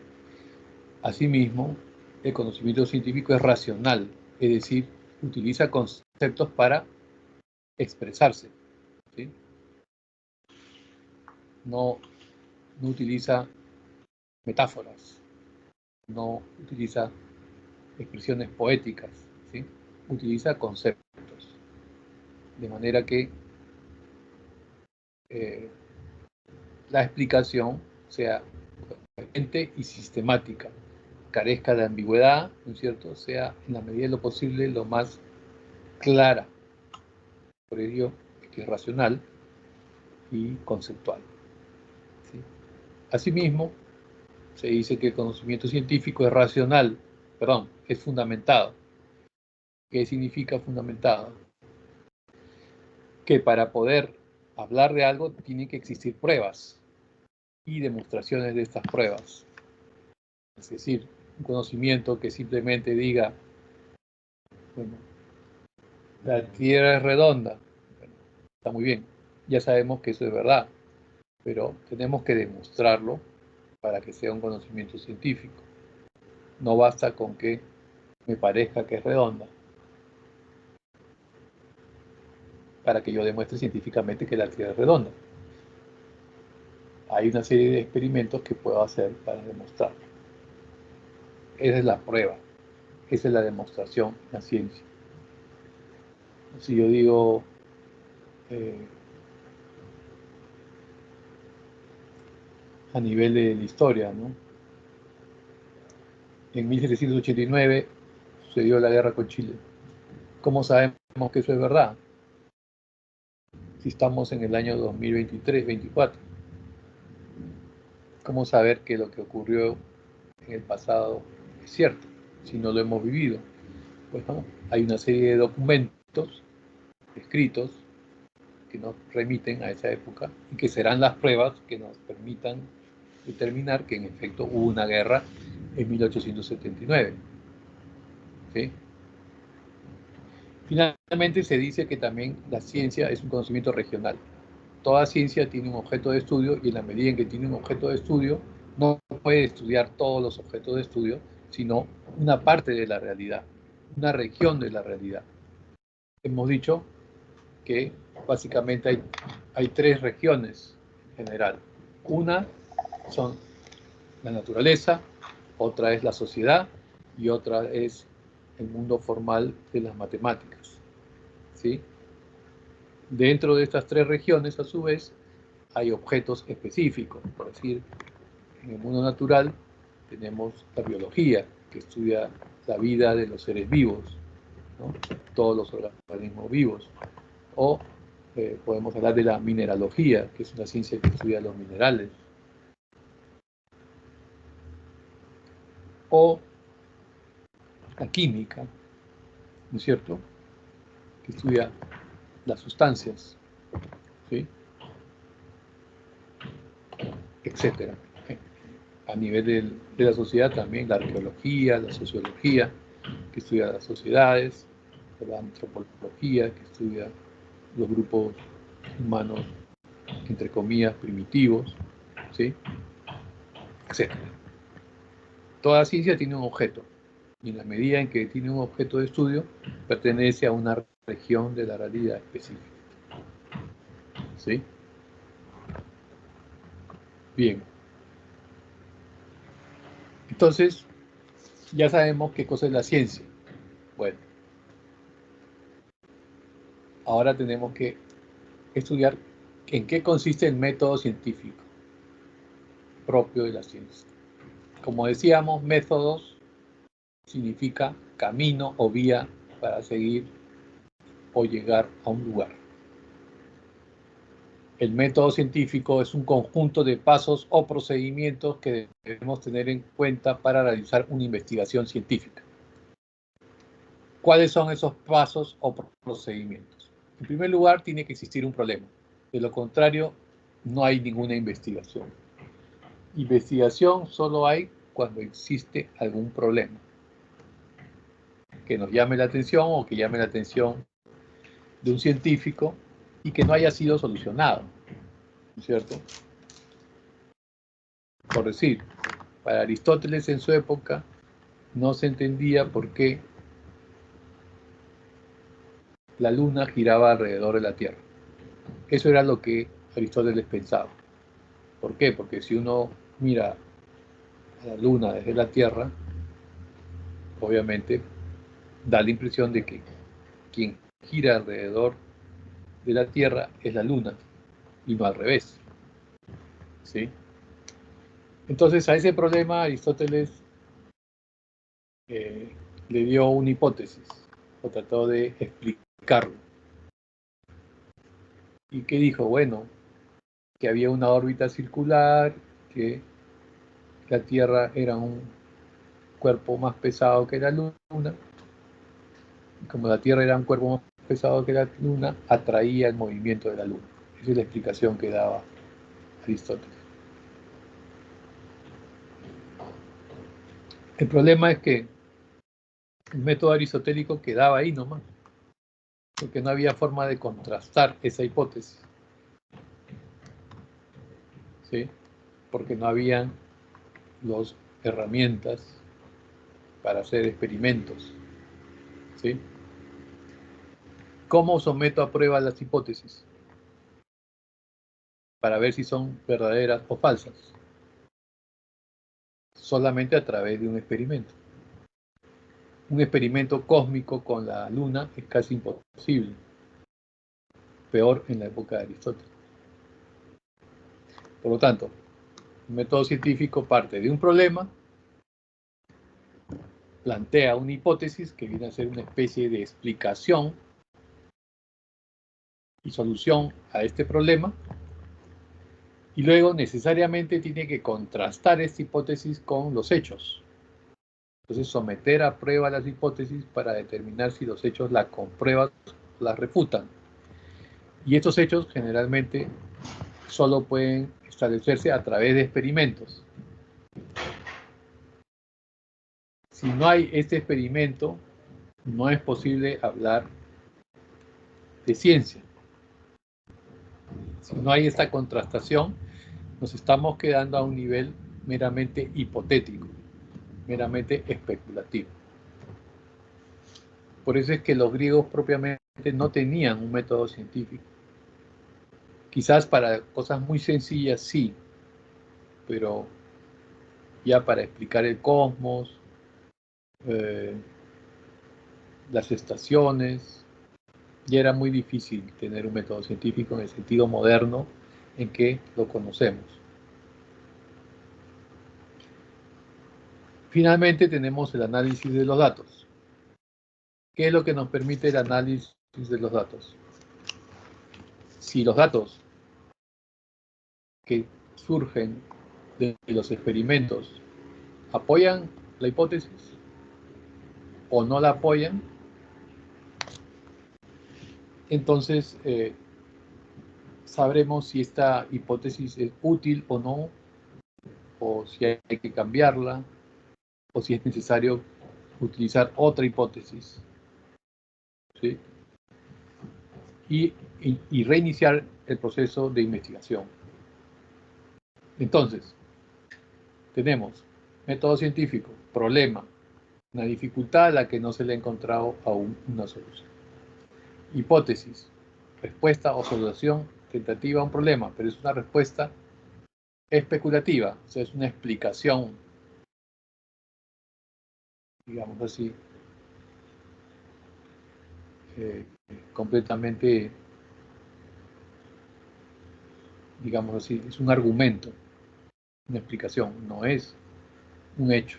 Asimismo, el conocimiento científico es racional, es decir, utiliza conceptos para expresarse. ¿Sí? No utiliza metáforas, no utiliza expresiones poéticas, ¿sí? Utiliza conceptos, de manera que la explicación sea coherente y sistemática, carezca de ambigüedad, ¿no es cierto? Sea en la medida de lo posible lo más clara, por ello es que es racional y conceptual. ¿Sí? Asimismo, se dice que el conocimiento científico es racional, es fundamentado. ¿Qué significa fundamentado? Que para poder hablar de algo tienen que existir pruebas y demostraciones de estas pruebas. Es decir, un conocimiento que simplemente diga, bueno, la Tierra es redonda. Bueno, está muy bien, ya sabemos que eso es verdad, pero tenemos que demostrarlo para que sea un conocimiento científico. No basta con que me parezca que es redonda para que yo demuestre científicamente que la Tierra es redonda. Hay una serie de experimentos que puedo hacer para demostrarlo. Esa es la prueba, esa es la demostración en la ciencia. Si yo digo, a nivel de la historia, ¿no? En 1789 sucedió la guerra con Chile. ¿Cómo sabemos que eso es verdad? Si estamos en el año 2023-24. ¿Cómo saber que lo que ocurrió en el pasado es cierto, si no lo hemos vivido? Pues no, hay una serie de documentos escritos que nos remiten a esa época y que serán las pruebas que nos permitan determinar que en efecto hubo una guerra en 1879. ¿Sí? Finalmente se dice que también la ciencia es un conocimiento regional. Toda ciencia tiene un objeto de estudio y en la medida en que tiene un objeto de estudio, no puede estudiar todos los objetos de estudio, sino una parte de la realidad, una región de la realidad. Hemos dicho que básicamente hay tres regiones en general. Una son la naturaleza, otra es la sociedad y otra es el mundo formal de las matemáticas, ¿sí? Dentro de estas tres regiones, a su vez, hay objetos específicos. Por decir, en el mundo natural tenemos la biología, que estudia la vida de los seres vivos, ¿no? Todos los organismos vivos. O podemos hablar de la mineralogía, que es una ciencia que estudia los minerales. O la química, ¿no es cierto?, que estudia las sustancias, ¿sí?, etcétera. A nivel de la sociedad también la arqueología, la sociología, que estudia las sociedades, la antropología, que estudia los grupos humanos, entre comillas, primitivos, ¿sí?, etcétera. Toda ciencia tiene un objeto, y en la medida en que tiene un objeto de estudio, pertenece a una región de la realidad específica. ¿Sí? Bien. Entonces, ya sabemos qué cosa es la ciencia. Bueno, ahora tenemos que estudiar en qué consiste el método científico propio de la ciencia. Como decíamos, métodos significa camino o vía para seguir o llegar a un lugar. El método científico es un conjunto de pasos o procedimientos que debemos tener en cuenta para realizar una investigación científica. ¿Cuáles son esos pasos o procedimientos? En primer lugar, tiene que existir un problema. De lo contrario, no hay ninguna investigación. Investigación solo hay cuando existe algún problema que nos llame la atención o que llame la atención de un científico y que no haya sido solucionado, ¿no es cierto? Por decir, para Aristóteles en su época no se entendía por qué la luna giraba alrededor de la Tierra. Eso era lo que Aristóteles pensaba. ¿Por qué? Porque si uno mira a la luna desde la Tierra, obviamente da la impresión de que quien gira alrededor de la Tierra es la luna y no al revés, ¿sí? Entonces a ese problema Aristóteles le dio una hipótesis o trató de explicarlo. ¿Y qué dijo? Bueno, que había una órbita circular, que la Tierra era un cuerpo más pesado que la Luna, y como la Tierra era un cuerpo más pesado que la Luna, atraía el movimiento de la Luna. Esa es la explicación que daba Aristóteles. El problema es que el método aristotélico quedaba ahí nomás, porque no había forma de contrastar esa hipótesis, ¿sí? Porque no habían las herramientas para hacer experimentos, ¿sí? ¿Cómo someto a prueba las hipótesis? Para ver si son verdaderas o falsas. Solamente a través de un experimento. Un experimento cósmico con la Luna es casi imposible. Peor en la época de Aristóteles. Por lo tanto, el método científico parte de un problema, plantea una hipótesis que viene a ser una especie de explicación y solución a este problema, y luego necesariamente tiene que contrastar esta hipótesis con los hechos. Entonces, someter a prueba las hipótesis para determinar si los hechos la comprueban o la refutan. Y estos hechos generalmente solo pueden establecerse a través de experimentos. Si no hay este experimento, no es posible hablar de ciencia. Si no hay esta contrastación, nos estamos quedando a un nivel meramente hipotético, meramente especulativo. Por eso es que los griegos propiamente no tenían un método científico. Quizás para cosas muy sencillas sí, pero ya para explicar el cosmos, las estaciones, ya era muy difícil tener un método científico en el sentido moderno en que lo conocemos. Finalmente tenemos el análisis de los datos. ¿Qué es lo que nos permite el análisis de los datos? Si los datos que surgen de los experimentos apoyan la hipótesis o no la apoyan, entonces sabremos si esta hipótesis es útil o no, o si hay que cambiarla, o si es necesario utilizar otra hipótesis, ¿sí? Y reiniciar el proceso de investigación. Entonces, tenemos método científico, problema, una dificultad a la que no se le ha encontrado aún una solución. Hipótesis, respuesta o solución tentativa a un problema, pero es una respuesta especulativa, o sea, es una explicación, digamos así, completamente, digamos así, es un argumento, una explicación, no es un hecho,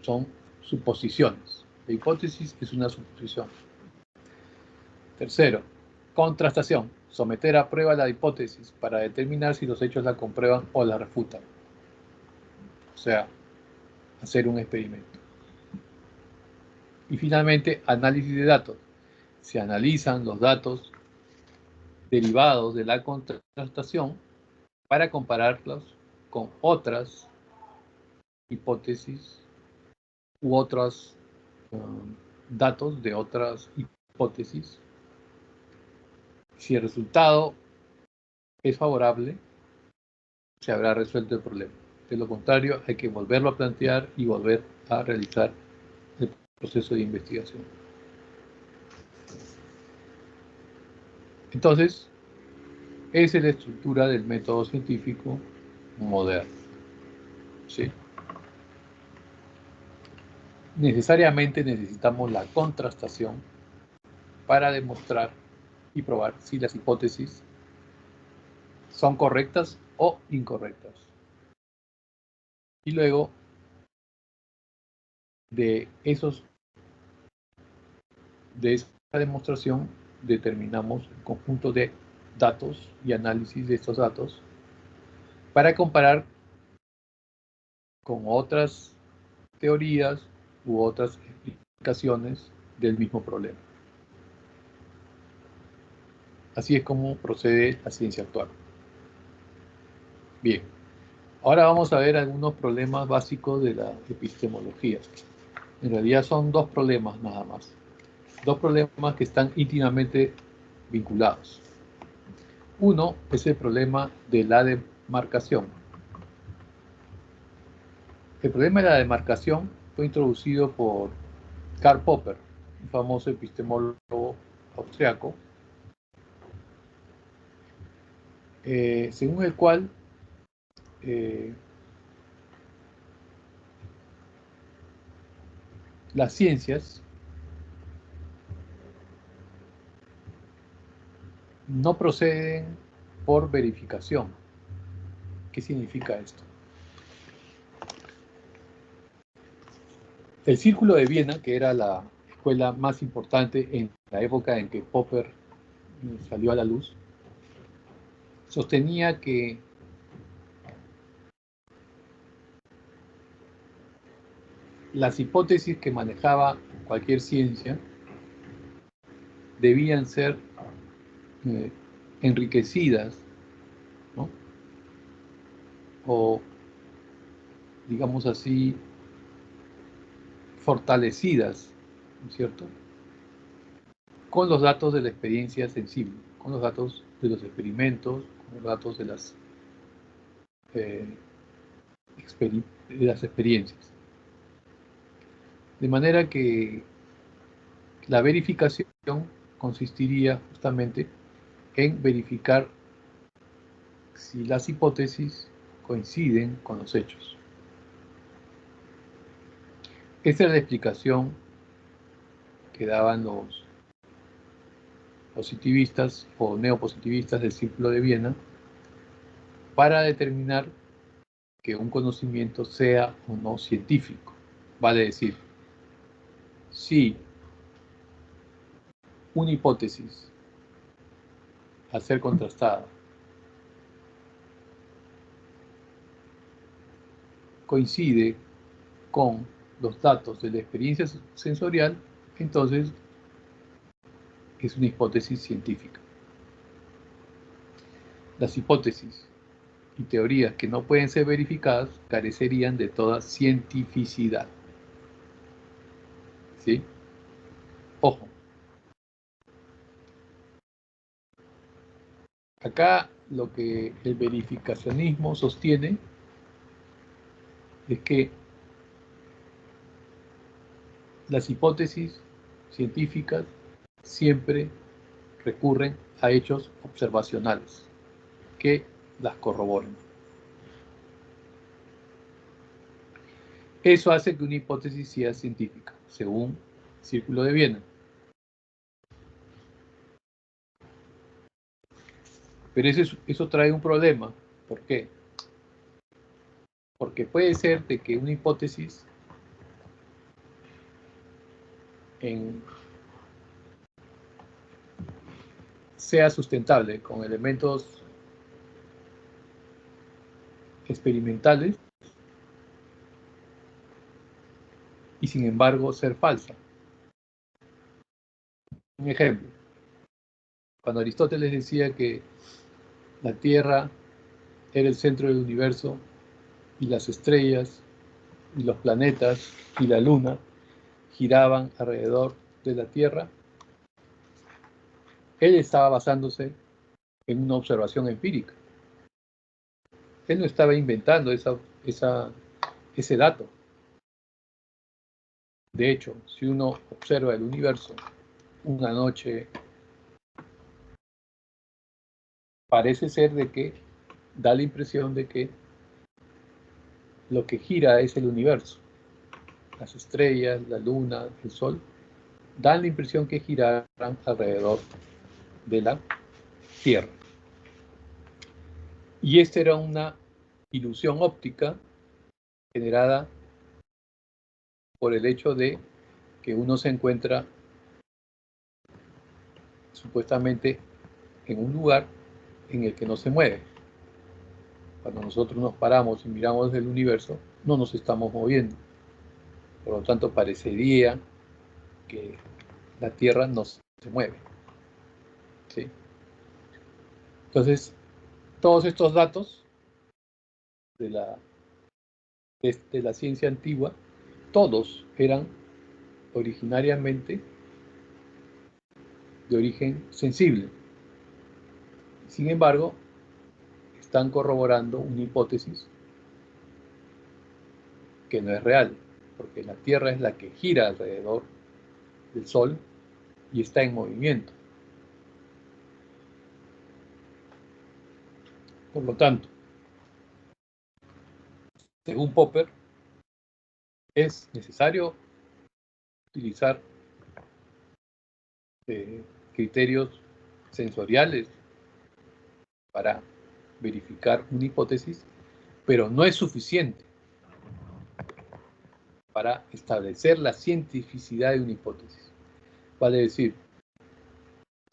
son suposiciones. La hipótesis es una suposición. Tercero, contrastación, someter a prueba la hipótesis para determinar si los hechos la comprueban o la refutan. O sea, hacer un experimento. Y finalmente, análisis de datos. Se analizan los datos derivados de la contrastación para compararlos con otras hipótesis u otros datos de otras hipótesis. Si el resultado es favorable, se habrá resuelto el problema. De lo contrario, hay que volverlo a plantear y volver a realizar el proceso de investigación. Entonces, esa es la estructura del método científico moderno. ¿Sí? Necesariamente necesitamos la contrastación para demostrar y probar si las hipótesis son correctas o incorrectas. Y luego de esa demostración determinamos el conjunto de datos y análisis de estos datos para comparar con otras teorías u otras explicaciones del mismo problema. Así es como procede la ciencia actual. Bien, ahora vamos a ver algunos problemas básicos de la epistemología. En realidad son dos problemas nada más. Dos problemas que están íntimamente vinculados. Uno es el problema de la demarcación. El problema de la demarcación fue introducido por Karl Popper, un famoso epistemólogo austriaco, según el cual las ciencias no proceden por verificación. ¿Qué significa esto? El Círculo de Viena, que era la escuela más importante en la época en que Popper salió a la luz, sostenía que las hipótesis que manejaba cualquier ciencia debían ser enriquecidas, ¿no? O, digamos así, fortalecidas, ¿no es cierto?, con los datos de la experiencia sensible, con los datos de los experimentos, con los datos de las experiencias. De manera que la verificación consistiría justamente en verificar si las hipótesis coinciden con los hechos. Esa es la explicación que daban los positivistas o neopositivistas del Círculo de Viena para determinar que un conocimiento sea o no científico. Vale decir, si una hipótesis, al ser contrastada, coincide con los datos de la experiencia sensorial, entonces es una hipótesis científica. Las hipótesis y teorías que no pueden ser verificadas carecerían de toda cientificidad. ¿Sí? Ojo. Acá lo que el verificacionismo sostiene es que las hipótesis científicas siempre recurren a hechos observacionales que las corroboran. Eso hace que una hipótesis sea científica, según el Círculo de Viena. Pero eso trae un problema. ¿Por qué? Porque puede ser de que una hipótesis sea sustentable con elementos experimentales y sin embargo ser falsa. Un ejemplo, cuando Aristóteles decía que la Tierra era el centro del universo y las estrellas y los planetas y la Luna giraban alrededor de la Tierra, él estaba basándose en una observación empírica. Él no estaba inventando ese dato. De hecho, si uno observa el universo una noche, parece ser de que da la impresión de que lo que gira es el universo. Las estrellas, la luna, el sol, dan la impresión que giraran alrededor de la Tierra. Y esta era una ilusión óptica generada por el hecho de que uno se encuentra supuestamente en un lugar en el que no se mueve. Cuando nosotros nos paramos y miramos el universo, no nos estamos moviendo. Por lo tanto, parecería que la Tierra no se mueve. ¿Sí? Entonces, todos estos datos de la ciencia antigua, todos eran originariamente de origen sensible. Sin embargo, están corroborando una hipótesis que no es real, porque la Tierra es la que gira alrededor del Sol y está en movimiento. Por lo tanto, según Popper, es necesario utilizar criterios sensoriales para verificar una hipótesis, pero no es suficiente para establecer la cientificidad de una hipótesis. Vale decir,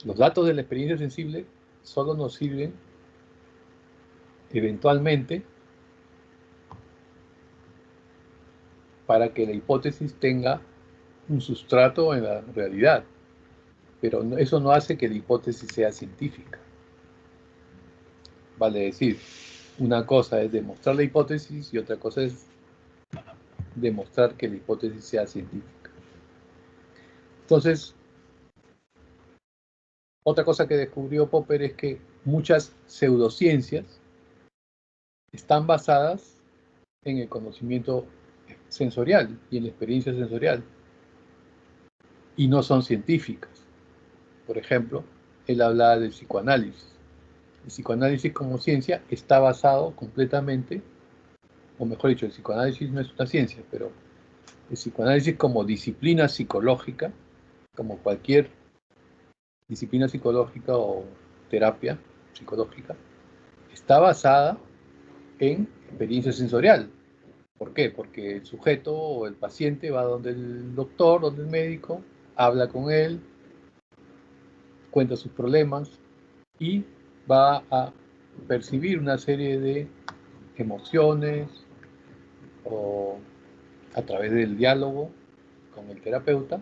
los datos de la experiencia sensible solo nos sirven eventualmente para que la hipótesis tenga un sustrato en la realidad, pero eso no hace que la hipótesis sea científica. Vale decir, una cosa es demostrar la hipótesis y otra cosa es demostrar que la hipótesis sea científica. Entonces, Otra cosa que descubrió Popper es que muchas pseudociencias están basadas en el conocimiento sensorial y en la experiencia sensorial y no son científicas. Por ejemplo, él hablaba del psicoanálisis. El psicoanálisis como ciencia está basado completamente, o mejor dicho, el psicoanálisis no es una ciencia, pero el psicoanálisis como disciplina psicológica, como cualquier disciplina psicológica o terapia psicológica, está basada en experiencia sensorial. ¿Por qué? Porque el sujeto o el paciente va donde el doctor, donde el médico, habla con él, cuenta sus problemas y va a percibir una serie de emociones o a través del diálogo con el terapeuta,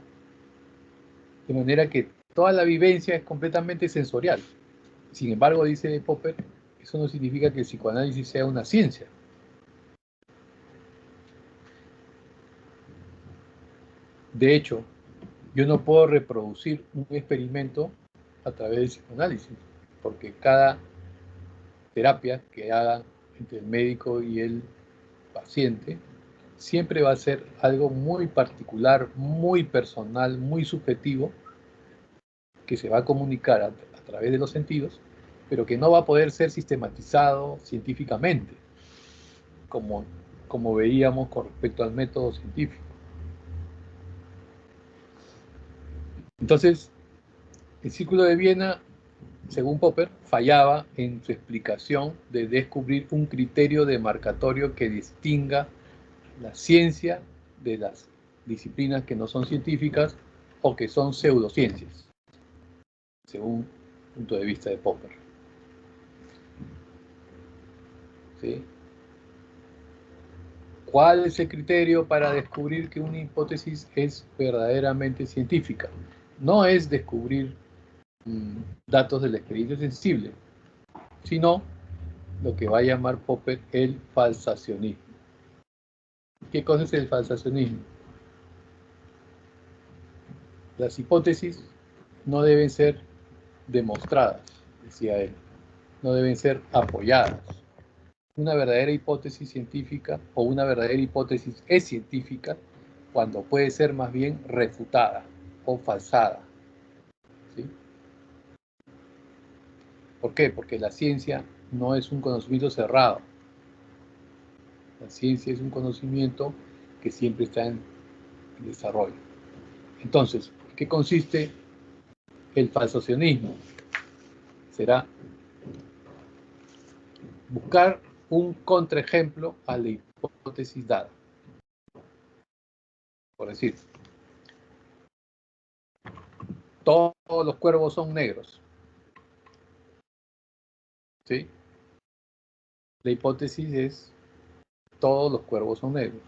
de manera que toda la vivencia es completamente sensorial. Sin embargo, dice Popper, eso no significa que el psicoanálisis sea una ciencia. De hecho, yo no puedo reproducir un experimento a través del psicoanálisis, porque cada terapia que haga entre el médico y el paciente siempre va a ser algo muy particular, muy personal, muy subjetivo, que se va a comunicar a través de los sentidos, pero que no va a poder ser sistematizado científicamente, como veíamos con respecto al método científico. Entonces, el Círculo de Viena, según Popper, fallaba en su explicación de descubrir un criterio demarcatorio que distinga la ciencia de las disciplinas que no son científicas o que son pseudociencias, según el punto de vista de Popper. ¿Sí? ¿Cuál es el criterio para descubrir que una hipótesis es verdaderamente científica? No es descubrir datos de la experiencia sensible, sino lo que va a llamar Popper el falsacionismo. ¿Qué cosa es el falsacionismo? Las hipótesis no deben ser demostradas, decía él, no deben ser apoyadas. Una verdadera hipótesis científica o una verdadera hipótesis es científica cuando puede ser más bien refutada o falsada. ¿Sí? ¿Por qué? Porque la ciencia no es un conocimiento cerrado. La ciencia es un conocimiento que siempre está en desarrollo. Entonces, ¿en qué consiste el falsacionismo? Será buscar un contraejemplo a la hipótesis dada. Por decir, todos los cuervos son negros. ¿Sí? La hipótesis es todos los cuervos son negros.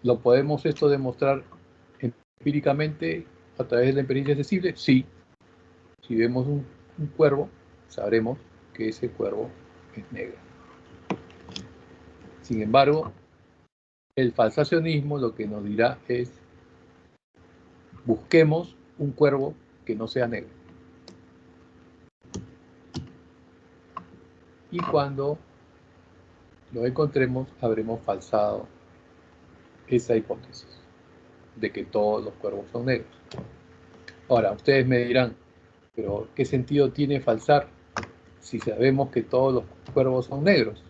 ¿Lo podemos esto demostrar empíricamente a través de la experiencia sensible? Sí. Si vemos un cuervo, sabremos que ese cuervo es negro. Sin embargo, el falsacionismo lo que nos dirá es busquemos un cuervo que no sea negro. Y cuando lo encontremos, habremos falsado esa hipótesis de que todos los cuervos son negros. Ahora, ustedes me dirán, pero ¿qué sentido tiene falsar si sabemos que todos los cuervos son negros?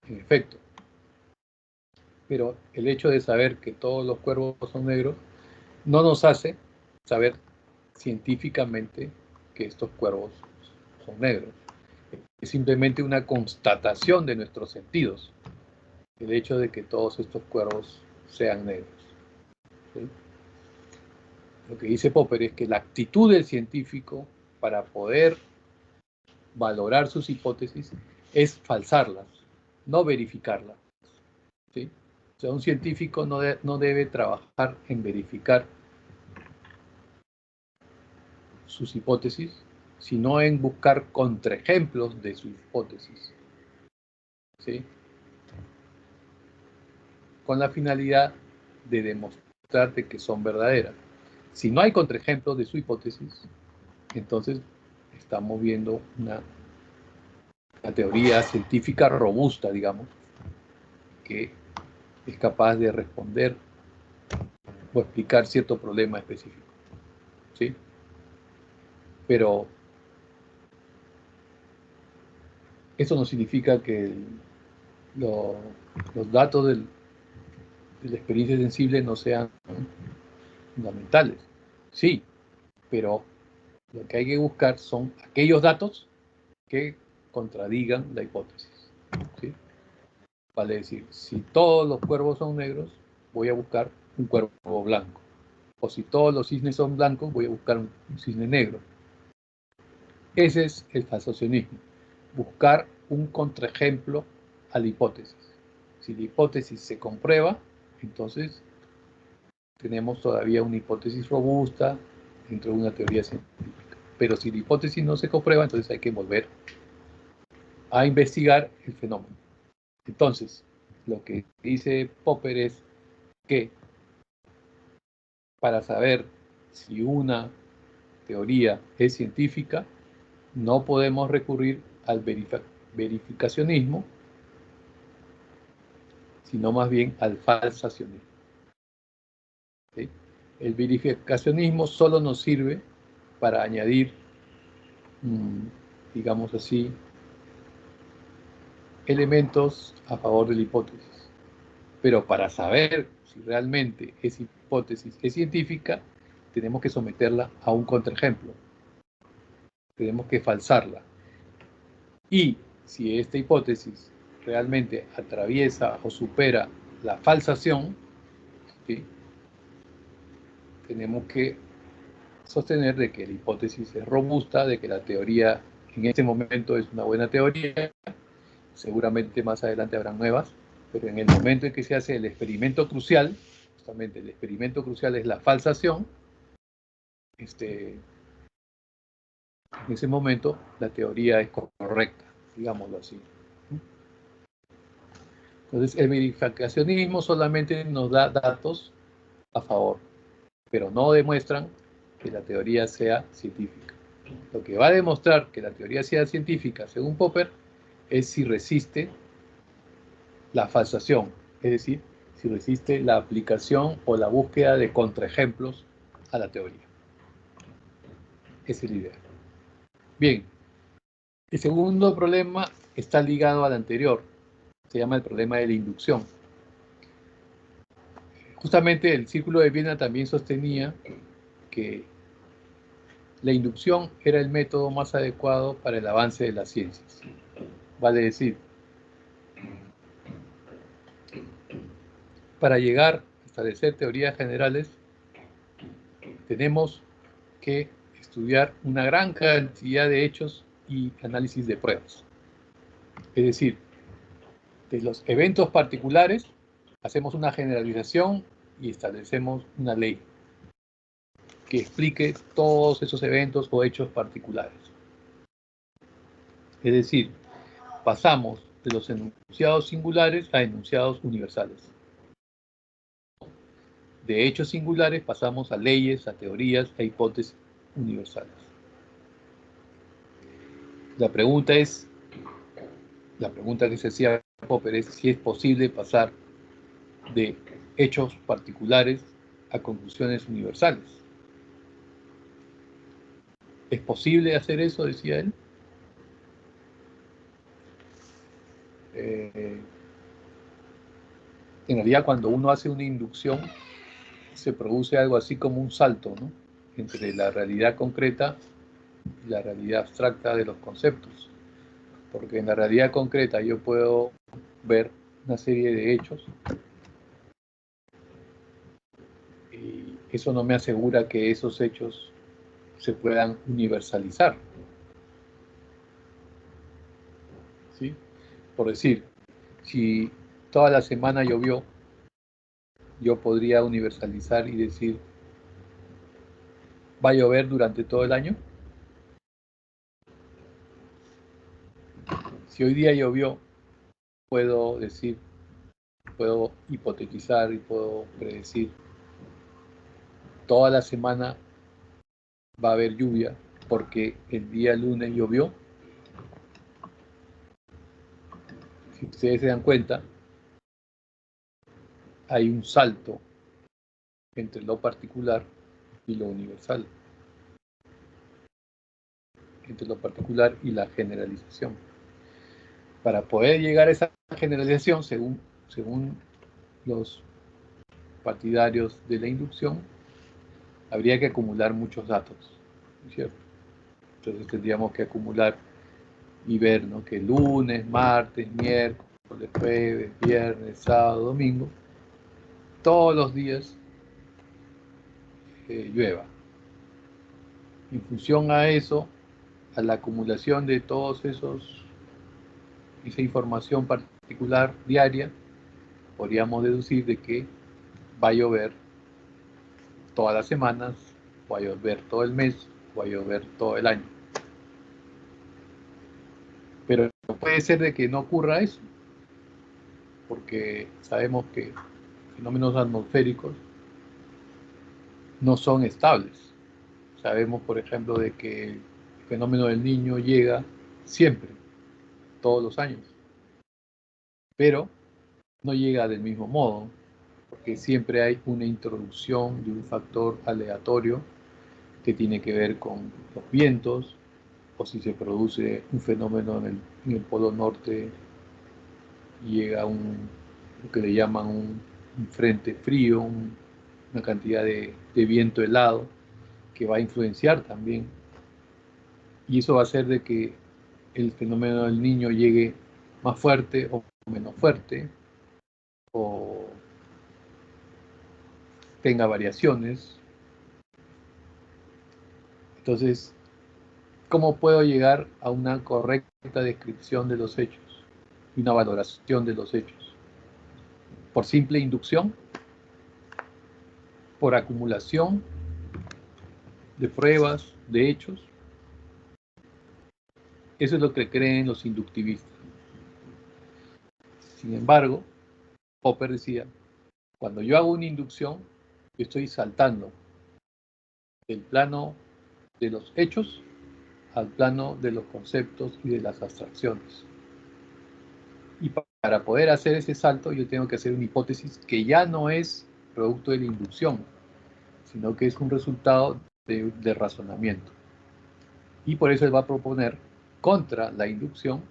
En efecto. Pero el hecho de saber que todos los cuervos son negros no nos hace saber científicamente que estos cuervos son negros. Es simplemente una constatación de nuestros sentidos, el hecho de que todos estos cuervos sean negros. ¿Sí? Lo que dice Popper es que la actitud del científico para poder valorar sus hipótesis es falsarlas, no verificarlas. ¿Sí? O sea, un científico no debe trabajar en verificar sus hipótesis, sino en buscar contraejemplos de sus hipótesis. ¿Sí? Con la finalidad de demostrarte que son verdaderas. Si no hay contraejemplos de su hipótesis, entonces estamos viendo una teoría científica robusta, digamos, que es capaz de responder o explicar cierto problema específico, ¿sí? Pero eso no significa que los datos de la experiencia sensible no sean fundamentales. Sí, pero lo que hay que buscar son aquellos datos que contradigan la hipótesis, ¿sí? Vale decir, si todos los cuervos son negros, voy a buscar un cuervo blanco. O si todos los cisnes son blancos, voy a buscar un cisne negro. Ese es el falsacionismo. Buscar un contraejemplo a la hipótesis. Si la hipótesis se comprueba, entonces tenemos todavía una hipótesis robusta dentro de una teoría científica. Pero si la hipótesis no se comprueba, entonces hay que volver a investigar el fenómeno. Entonces, lo que dice Popper es que para saber si una teoría es científica, no podemos recurrir al verificacionismo, sino más bien al falsacionismo, ¿sí? El verificacionismo solo nos sirve para añadir, digamos así, elementos a favor de la hipótesis. Pero para saber si realmente esa hipótesis es científica, tenemos que someterla a un contraejemplo. Tenemos que falsarla. Y si esta hipótesis realmente atraviesa o supera la falsación, ¿sí?, tenemos que sostener de que la hipótesis es robusta, de que la teoría en este momento es una buena teoría. Seguramente más adelante habrán nuevas, pero en el momento en que se hace el experimento crucial, justamente el experimento crucial es la falsación, en ese momento la teoría es correcta, digámoslo así. Entonces, el verificacionismo solamente nos da datos a favor, pero no demuestran que la teoría sea científica. Lo que va a demostrar que la teoría sea científica, según Popper, es si resiste la falsación, es decir, si resiste la aplicación o la búsqueda de contraejemplos a la teoría. Esa es la idea. Bien, el segundo problema está ligado al anterior, se llama el problema de la inducción. Justamente el Círculo de Viena también sostenía que la inducción era el método más adecuado para el avance de las ciencias. Vale decir, para llegar a establecer teorías generales, tenemos que estudiar una gran cantidad de hechos y análisis de pruebas. Es decir, de los eventos particulares, hacemos una generalización y establecemos una ley que explique todos esos eventos o hechos particulares. Es decir, pasamos de los enunciados singulares a enunciados universales. De hechos singulares pasamos a leyes, a teorías, a hipótesis universales. La pregunta que se hacía Popper es si es posible pasar de hechos particulares a conclusiones universales. ¿Es posible hacer eso?, decía él. En realidad, cuando uno hace una inducción, se produce algo así como un salto, ¿no?, entre la realidad concreta y la realidad abstracta de los conceptos. Porque en la realidad concreta yo puedo ver una serie de hechos y eso no me asegura que esos hechos se puedan universalizar, ¿sí? Por decir, si toda la semana llovió, yo podría universalizar y decir, ¿va a llover durante todo el año? Si hoy día llovió, puedo decir, puedo hipotetizar y puedo predecir toda la semana va a haber lluvia porque el día lunes llovió. Si ustedes se dan cuenta, hay un salto entre lo particular y lo universal, entre lo particular y la generalización. Para poder llegar a esa generalización, según los partidarios de la inducción, habría que acumular muchos datos, ¿no es cierto? Entonces tendríamos que acumular y ver, ¿no?, que lunes, martes, miércoles, jueves, viernes, sábado, domingo, todos los días llueva. En función a eso, a la acumulación de esa información particular diaria, podríamos deducir de que va a llover todas las semanas, va a llover todo el mes, va a llover todo el año. Pero puede ser de que no ocurra eso, porque sabemos que fenómenos atmosféricos no son estables. Sabemos, por ejemplo, de que el fenómeno del Niño llega siempre, todos los años, pero no llega del mismo modo, porque siempre hay una introducción de un factor aleatorio que tiene que ver con los vientos, o si se produce un fenómeno en el polo norte, llega lo que le llaman un frente frío, una cantidad de viento helado que va a influenciar también, y eso va a hacer de que el fenómeno del Niño llegue más fuerte o menos fuerte, o tenga variaciones. Entonces, ¿cómo puedo llegar a una correcta descripción de los hechos y una valoración de los hechos? ¿Por simple inducción? ¿Por acumulación de pruebas, de hechos? Eso es lo que creen los inductivistas. Sin embargo, Popper decía, cuando yo hago una inducción, yo estoy saltando del plano de los hechos al plano de los conceptos y de las abstracciones. Y para poder hacer ese salto, yo tengo que hacer una hipótesis que ya no es producto de la inducción, sino que es un resultado de razonamiento. Y por eso él va a proponer contra la inducción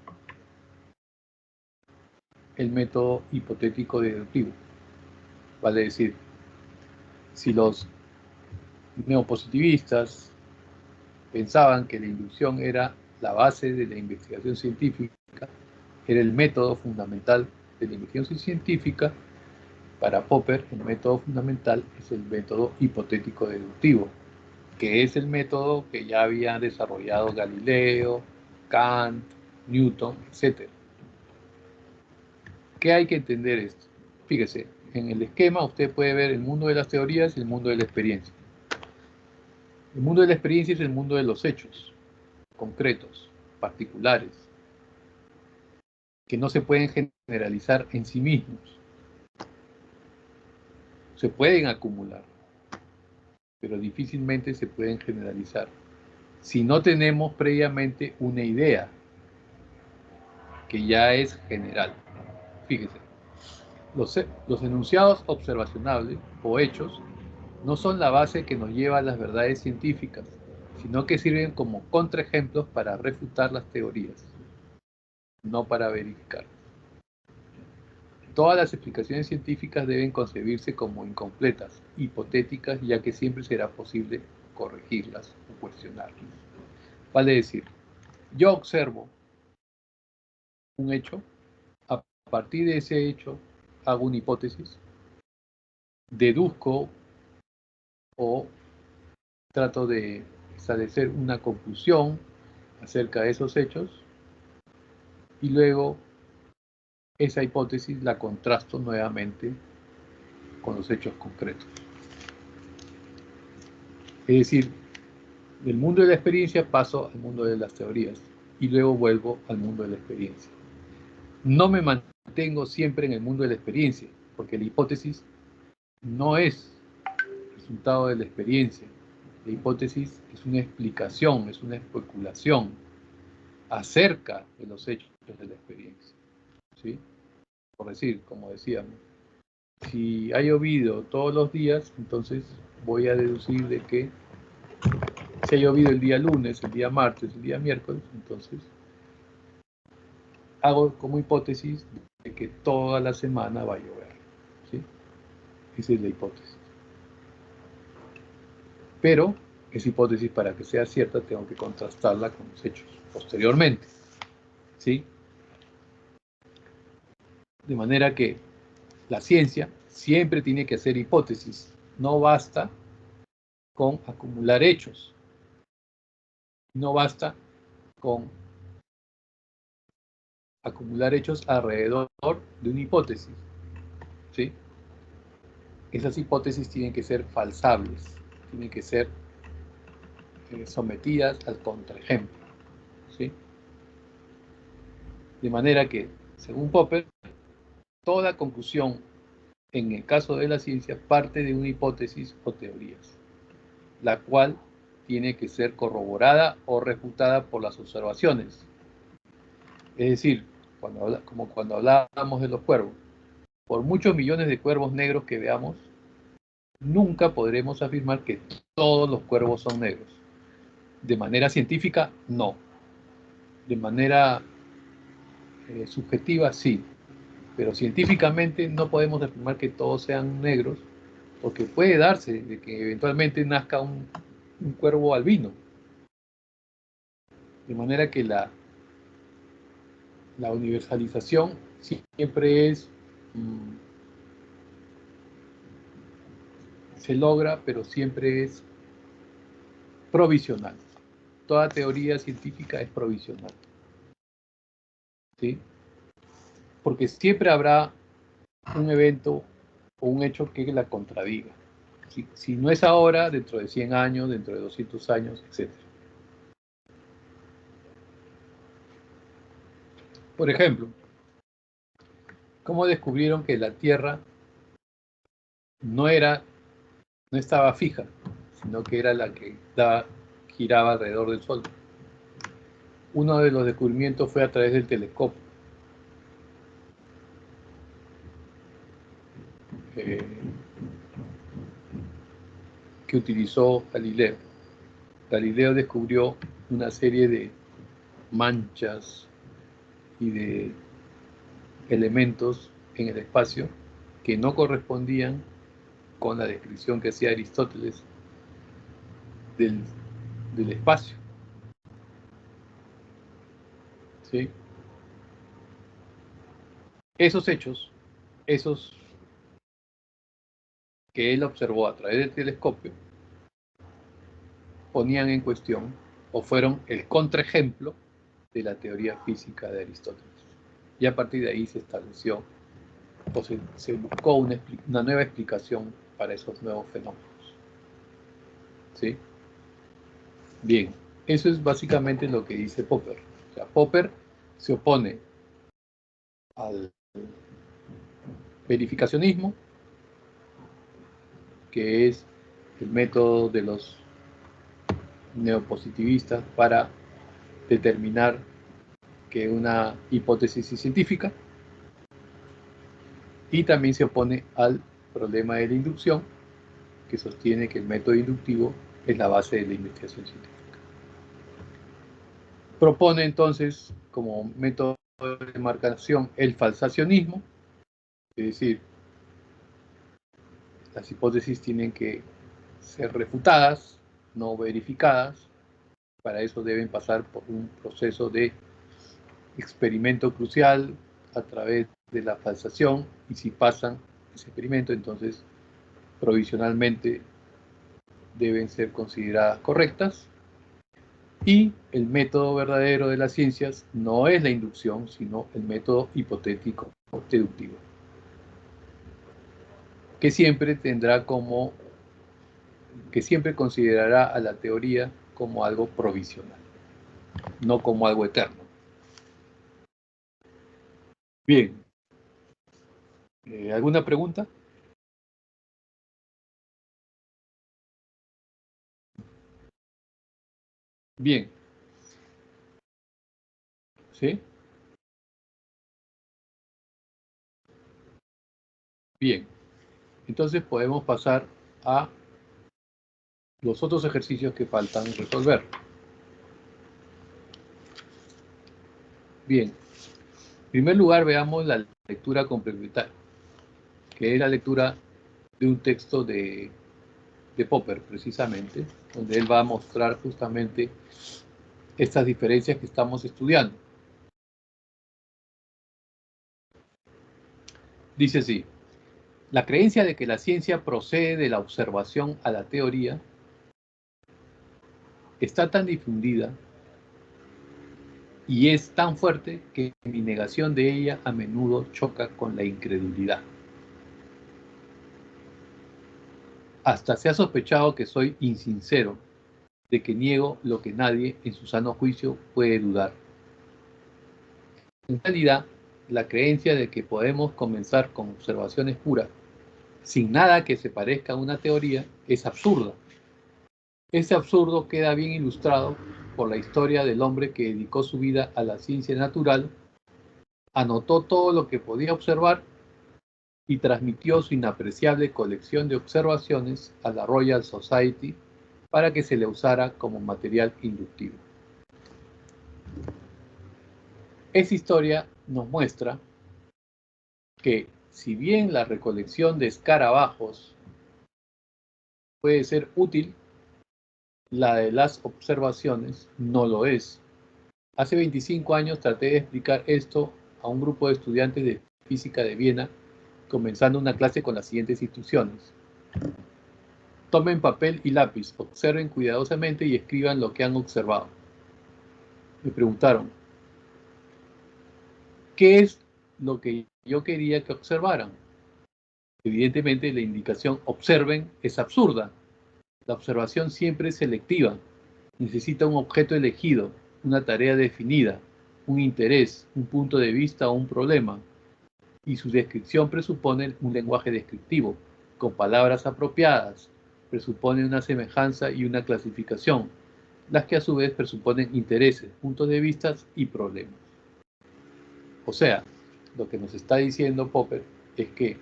el método hipotético deductivo. Vale decir, si los neopositivistas pensaban que la inducción era la base de la investigación científica, era el método fundamental de la investigación científica, para Popper el método fundamental es el método hipotético deductivo, que es el método que ya había desarrollado Galileo, Kant, Newton, etc. ¿Qué hay que entender esto? Fíjese, en el esquema usted puede ver el mundo de las teorías y el mundo de la experiencia. El mundo de la experiencia es el mundo de los hechos concretos, particulares, que no se pueden generalizar en sí mismos. Se pueden acumular, pero difícilmente se pueden generalizar si no tenemos previamente una idea que ya es general. Fíjese, los enunciados observacionables o hechos no son la base que nos lleva a las verdades científicas, sino que sirven como contraejemplos para refutar las teorías, no para verificar. Todas las explicaciones científicas deben concebirse como incompletas, hipotéticas, ya que siempre será posible corregirlas o cuestionarlas. Vale decir, yo observo un hecho, a partir de ese hecho hago una hipótesis, deduzco o trato de establecer una conclusión acerca de esos hechos y luego esa hipótesis la contrasto nuevamente con los hechos concretos. Es decir, del mundo de la experiencia paso al mundo de las teorías y luego vuelvo al mundo de la experiencia. No me mantengo siempre en el mundo de la experiencia, porque la hipótesis no es resultado de la experiencia. La hipótesis es una explicación, es una especulación acerca de los hechos de la experiencia, ¿sí? Por decir, como decíamos, si ha llovido todos los días, entonces voy a deducir de que si ha llovido el día lunes, el día martes, el día miércoles, entonces hago como hipótesis de que toda la semana va a llover, ¿sí? Esa es la hipótesis. Pero esa hipótesis, para que sea cierta, tengo que contrastarla con los hechos posteriormente, ¿sí? De manera que la ciencia siempre tiene que hacer hipótesis. No basta con acumular hechos. No basta con acumular hechos alrededor de una hipótesis, ¿sí? Esas hipótesis tienen que ser falsables, tienen que ser sometidas al contraejemplo, ¿sí? De manera que, según Popper, toda conclusión en el caso de la ciencia parte de una hipótesis o teorías, la cual tiene que ser corroborada o refutada por las observaciones. Es decir, como cuando hablábamos de los cuervos, por muchos millones de cuervos negros que veamos, nunca podremos afirmar que todos los cuervos son negros. De manera científica, no. De manera subjetiva, sí. Pero científicamente no podemos afirmar que todos sean negros, porque puede darse de que eventualmente nazca un cuervo albino. De manera que la universalización siempre es, se logra, pero siempre es provisional. Toda teoría científica es provisional, ¿sí? Porque siempre habrá un evento o un hecho que la contradiga. Si no es ahora, dentro de 100 años, dentro de 200 años, etc. Por ejemplo, ¿cómo descubrieron que la Tierra no estaba fija, sino que era la que giraba alrededor del Sol? Uno de los descubrimientos fue a través del telescopio. Que utilizó Galileo. Galileo descubrió una serie de manchas y de elementos en el espacio que no correspondían con la descripción que hacía Aristóteles del espacio, ¿sí? Esos hechos, esos que él observó a través del telescopio, ponían en cuestión o fueron el contraejemplo de la teoría física de Aristóteles. Y a partir de ahí se estableció o se buscó una nueva explicación para esos nuevos fenómenos, ¿sí? Bien, eso es básicamente lo que dice Popper. O sea, Popper se opone al verificacionismo, que es el método de los neopositivistas para determinar que una hipótesis es científica, y también se opone al problema de la inducción, que sostiene que el método inductivo es la base de la investigación científica. Propone entonces como método de demarcación el falsacionismo, es decir, las hipótesis tienen que ser refutadas, no verificadas. Para eso deben pasar por un proceso de experimento crucial a través de la falsación, y si pasan ese experimento, entonces provisionalmente deben ser consideradas correctas. Y el método verdadero de las ciencias no es la inducción, sino el método hipotético deductivo, que siempre considerará a la teoría como algo provisional, no como algo eterno. Bien, ¿alguna pregunta? Bien. ¿Sí? Bien. Entonces podemos pasar a los otros ejercicios que faltan resolver. Bien. En primer lugar, veamos la lectura complementaria, que es la lectura de un texto de Popper, precisamente, donde él va a mostrar justamente estas diferencias que estamos estudiando. Dice así: la creencia de que la ciencia procede de la observación a la teoría está tan difundida y es tan fuerte que mi negación de ella a menudo choca con la incredulidad. Hasta se ha sospechado que soy insincero, de que niego lo que nadie en su sano juicio puede dudar. En realidad, la creencia de que podemos comenzar con observaciones puras, sin nada que se parezca a una teoría, es absurda. Ese absurdo queda bien ilustrado por la historia del hombre que dedicó su vida a la ciencia natural, anotó todo lo que podía observar y transmitió su inapreciable colección de observaciones a la Royal Society para que se le usara como material inductivo. Esa historia nos muestra que, si bien la recolección de escarabajos puede ser útil, la de las observaciones no lo es. Hace 25 años traté de explicar esto a un grupo de estudiantes de física de Viena, comenzando una clase con las siguientes instrucciones. Tomen papel y lápiz, observen cuidadosamente y escriban lo que han observado. Me preguntaron, ¿qué es lo que yo quería que observaran? Evidentemente la indicación observen es absurda. La observación siempre es selectiva. Necesita un objeto elegido, una tarea definida, un interés, un punto de vista o un problema. Y su descripción presupone un lenguaje descriptivo, con palabras apropiadas, presupone una semejanza y una clasificación, las que a su vez presuponen intereses, puntos de vista y problemas. O sea, lo que nos está diciendo Popper es que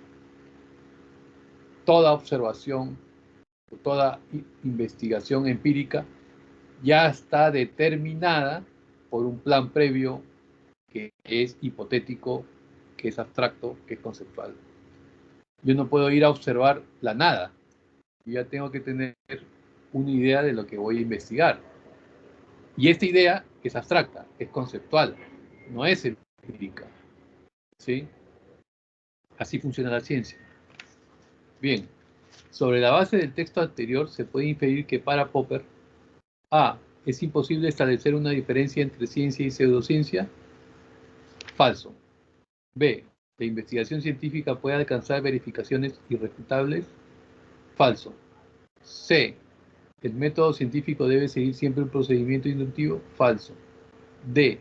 toda observación, toda investigación empírica ya está determinada por un plan previo que es hipotético, que es abstracto, que es conceptual. Yo no puedo ir a observar la nada. Yo ya tengo que tener una idea de lo que voy a investigar. Y esta idea es abstracta, es conceptual, no es empírica. ¿Sí? Así funciona la ciencia. Bien, sobre la base del texto anterior se puede inferir que para Popper, A. ¿Es imposible establecer una diferencia entre ciencia y pseudociencia? Falso. B. ¿La investigación científica puede alcanzar verificaciones irrefutables? Falso. C. ¿El método científico debe seguir siempre un procedimiento inductivo? Falso. D.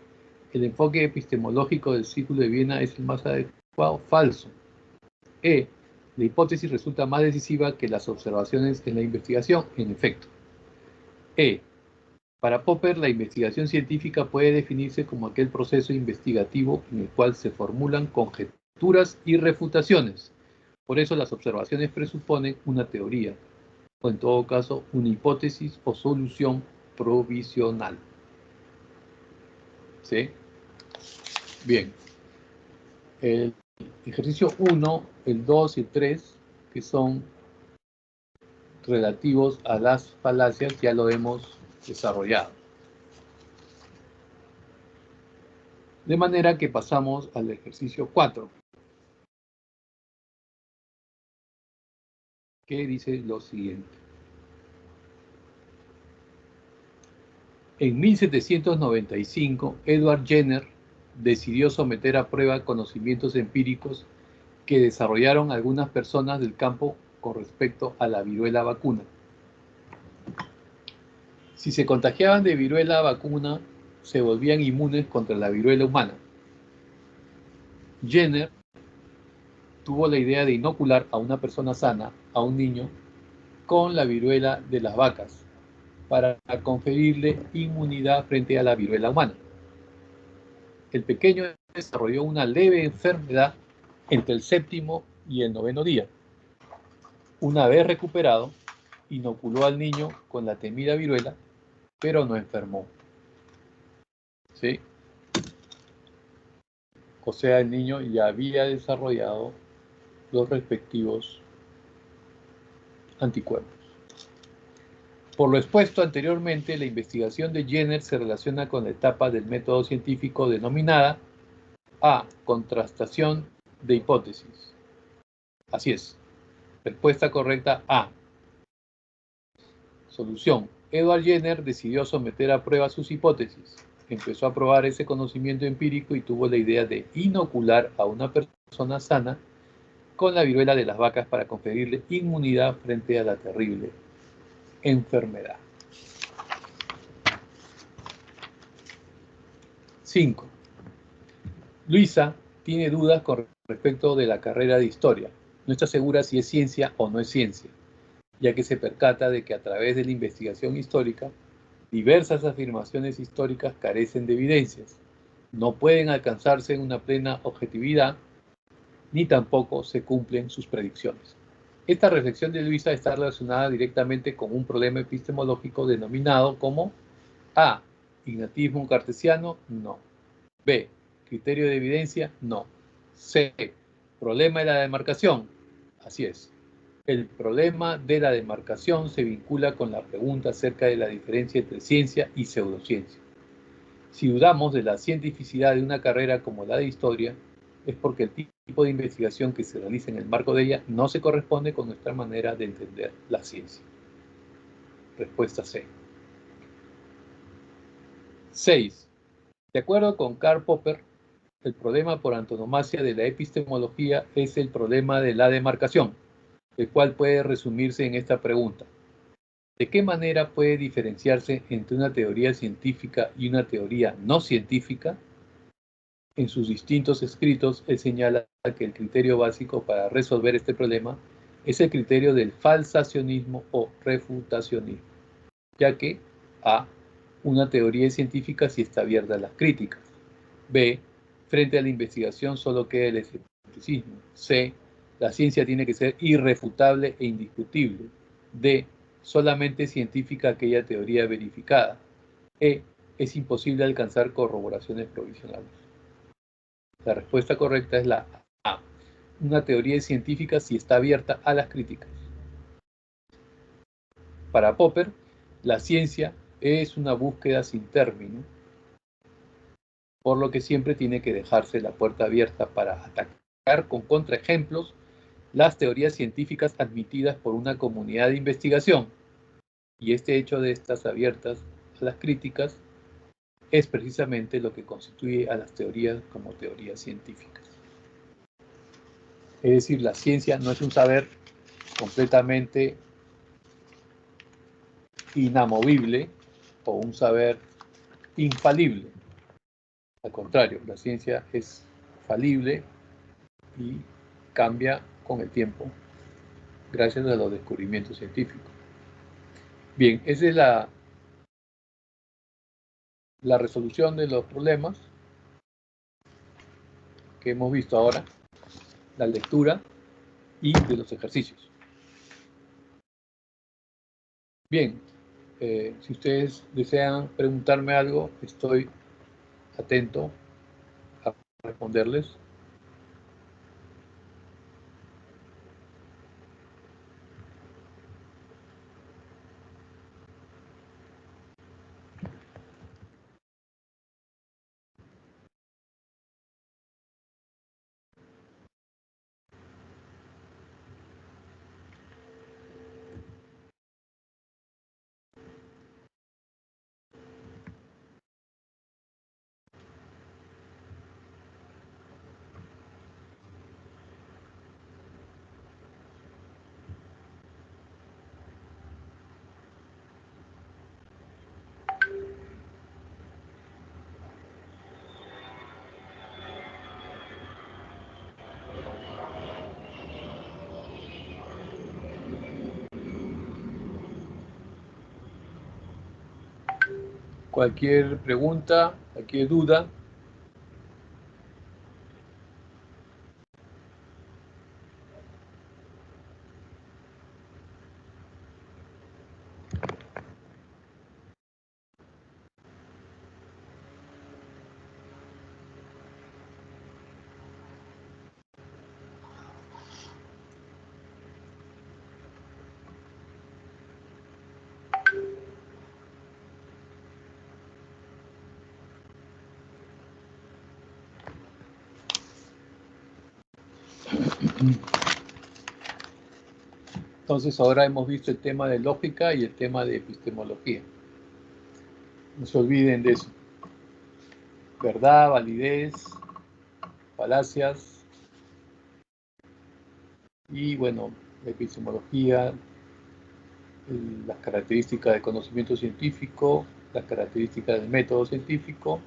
¿El enfoque epistemológico del Círculo de Viena es el más adecuado? Falso. E. La hipótesis resulta más decisiva que las observaciones en la investigación. En efecto. E. Para Popper, la investigación científica puede definirse como aquel proceso investigativo en el cual se formulan conjeturas y refutaciones. Por eso las observaciones presuponen una teoría, o en todo caso, una hipótesis o solución provisional. ¿Sí? Bien. El ejercicio 1, el 2 y el 3, que son relativos a las falacias, ya lo hemos desarrollado. De manera que pasamos al ejercicio 4, que dice lo siguiente. En 1795, Edward Jenner decidió someter a prueba conocimientos empíricos que desarrollaron algunas personas del campo con respecto a la viruela vacuna. Si se contagiaban de viruela vacuna, se volvían inmunes contra la viruela humana. Jenner tuvo la idea de inocular a una persona sana, a un niño, con la viruela de las vacas, para conferirle inmunidad frente a la viruela humana. El pequeño desarrolló una leve enfermedad entre el 7º y el 9º día. Una vez recuperado, inoculó al niño con la temida viruela, pero no enfermó. ¿Sí? O sea, el niño ya había desarrollado los respectivos anticuerpos. Por lo expuesto anteriormente, la investigación de Jenner se relaciona con la etapa del método científico denominada A. Contrastación de hipótesis. Así es. Respuesta correcta A. Solución. Edward Jenner decidió someter a prueba sus hipótesis. Empezó a probar ese conocimiento empírico y tuvo la idea de inocular a una persona sana con la viruela de las vacas para conferirle inmunidad frente a la terrible enfermedad. 5. Luisa tiene dudas con respecto de la carrera de historia. No está segura si es ciencia o no es ciencia, ya que se percata de que a través de la investigación histórica, diversas afirmaciones históricas carecen de evidencias, no pueden alcanzarse una plena objetividad, ni tampoco se cumplen sus predicciones. Esta reflexión de Luisa está relacionada directamente con un problema epistemológico denominado como A. Ignatismo cartesiano, no. B. Criterio de evidencia, no. C. Problema de la demarcación, así es. El problema de la demarcación se vincula con la pregunta acerca de la diferencia entre ciencia y pseudociencia. Si dudamos de la cientificidad de una carrera como la de historia, es porque el tipo de investigación que se realiza en el marco de ella no se corresponde con nuestra manera de entender la ciencia. Respuesta C. 6. De acuerdo con Karl Popper, el problema por antonomasia de la epistemología es el problema de la demarcación, el cual puede resumirse en esta pregunta. ¿De qué manera puede diferenciarse entre una teoría científica y una teoría no científica? En sus distintos escritos, él señala que el criterio básico para resolver este problema es el criterio del falsacionismo o refutacionismo, ya que A. Una teoría es científica si está abierta a las críticas. B. Frente a la investigación solo queda el escepticismo. C. La ciencia tiene que ser irrefutable e indiscutible. D. Solamente científica aquella teoría verificada. E. Es imposible alcanzar corroboraciones provisionales. La respuesta correcta es la A. Una teoría es científica si está abierta a las críticas. Para Popper, la ciencia es una búsqueda sin término, por lo que siempre tiene que dejarse la puerta abierta para atacar con contraejemplos las teorías científicas admitidas por una comunidad de investigación. Y este hecho de estas abiertas a las críticas es precisamente lo que constituye a las teorías como teorías científicas. Es decir, la ciencia no es un saber completamente inamovible o un saber infalible. Al contrario, la ciencia es falible y cambia con el tiempo gracias a los descubrimientos científicos. Bien, esa es la resolución de los problemas que hemos visto ahora, la lectura y de los ejercicios. Bien, si ustedes desean preguntarme algo, estoy atento a responderles. Cualquier pregunta, cualquier duda. Entonces ahora hemos visto el tema de lógica y el tema de epistemología. No se olviden de eso. Verdad, validez, falacias y bueno, la epistemología, las características del conocimiento científico, las características del método científico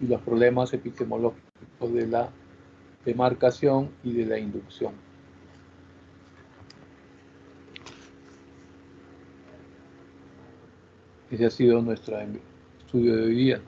y los problemas epistemológicos de la demarcación y de la inducción. Ese ha sido nuestro estudio de hoy día.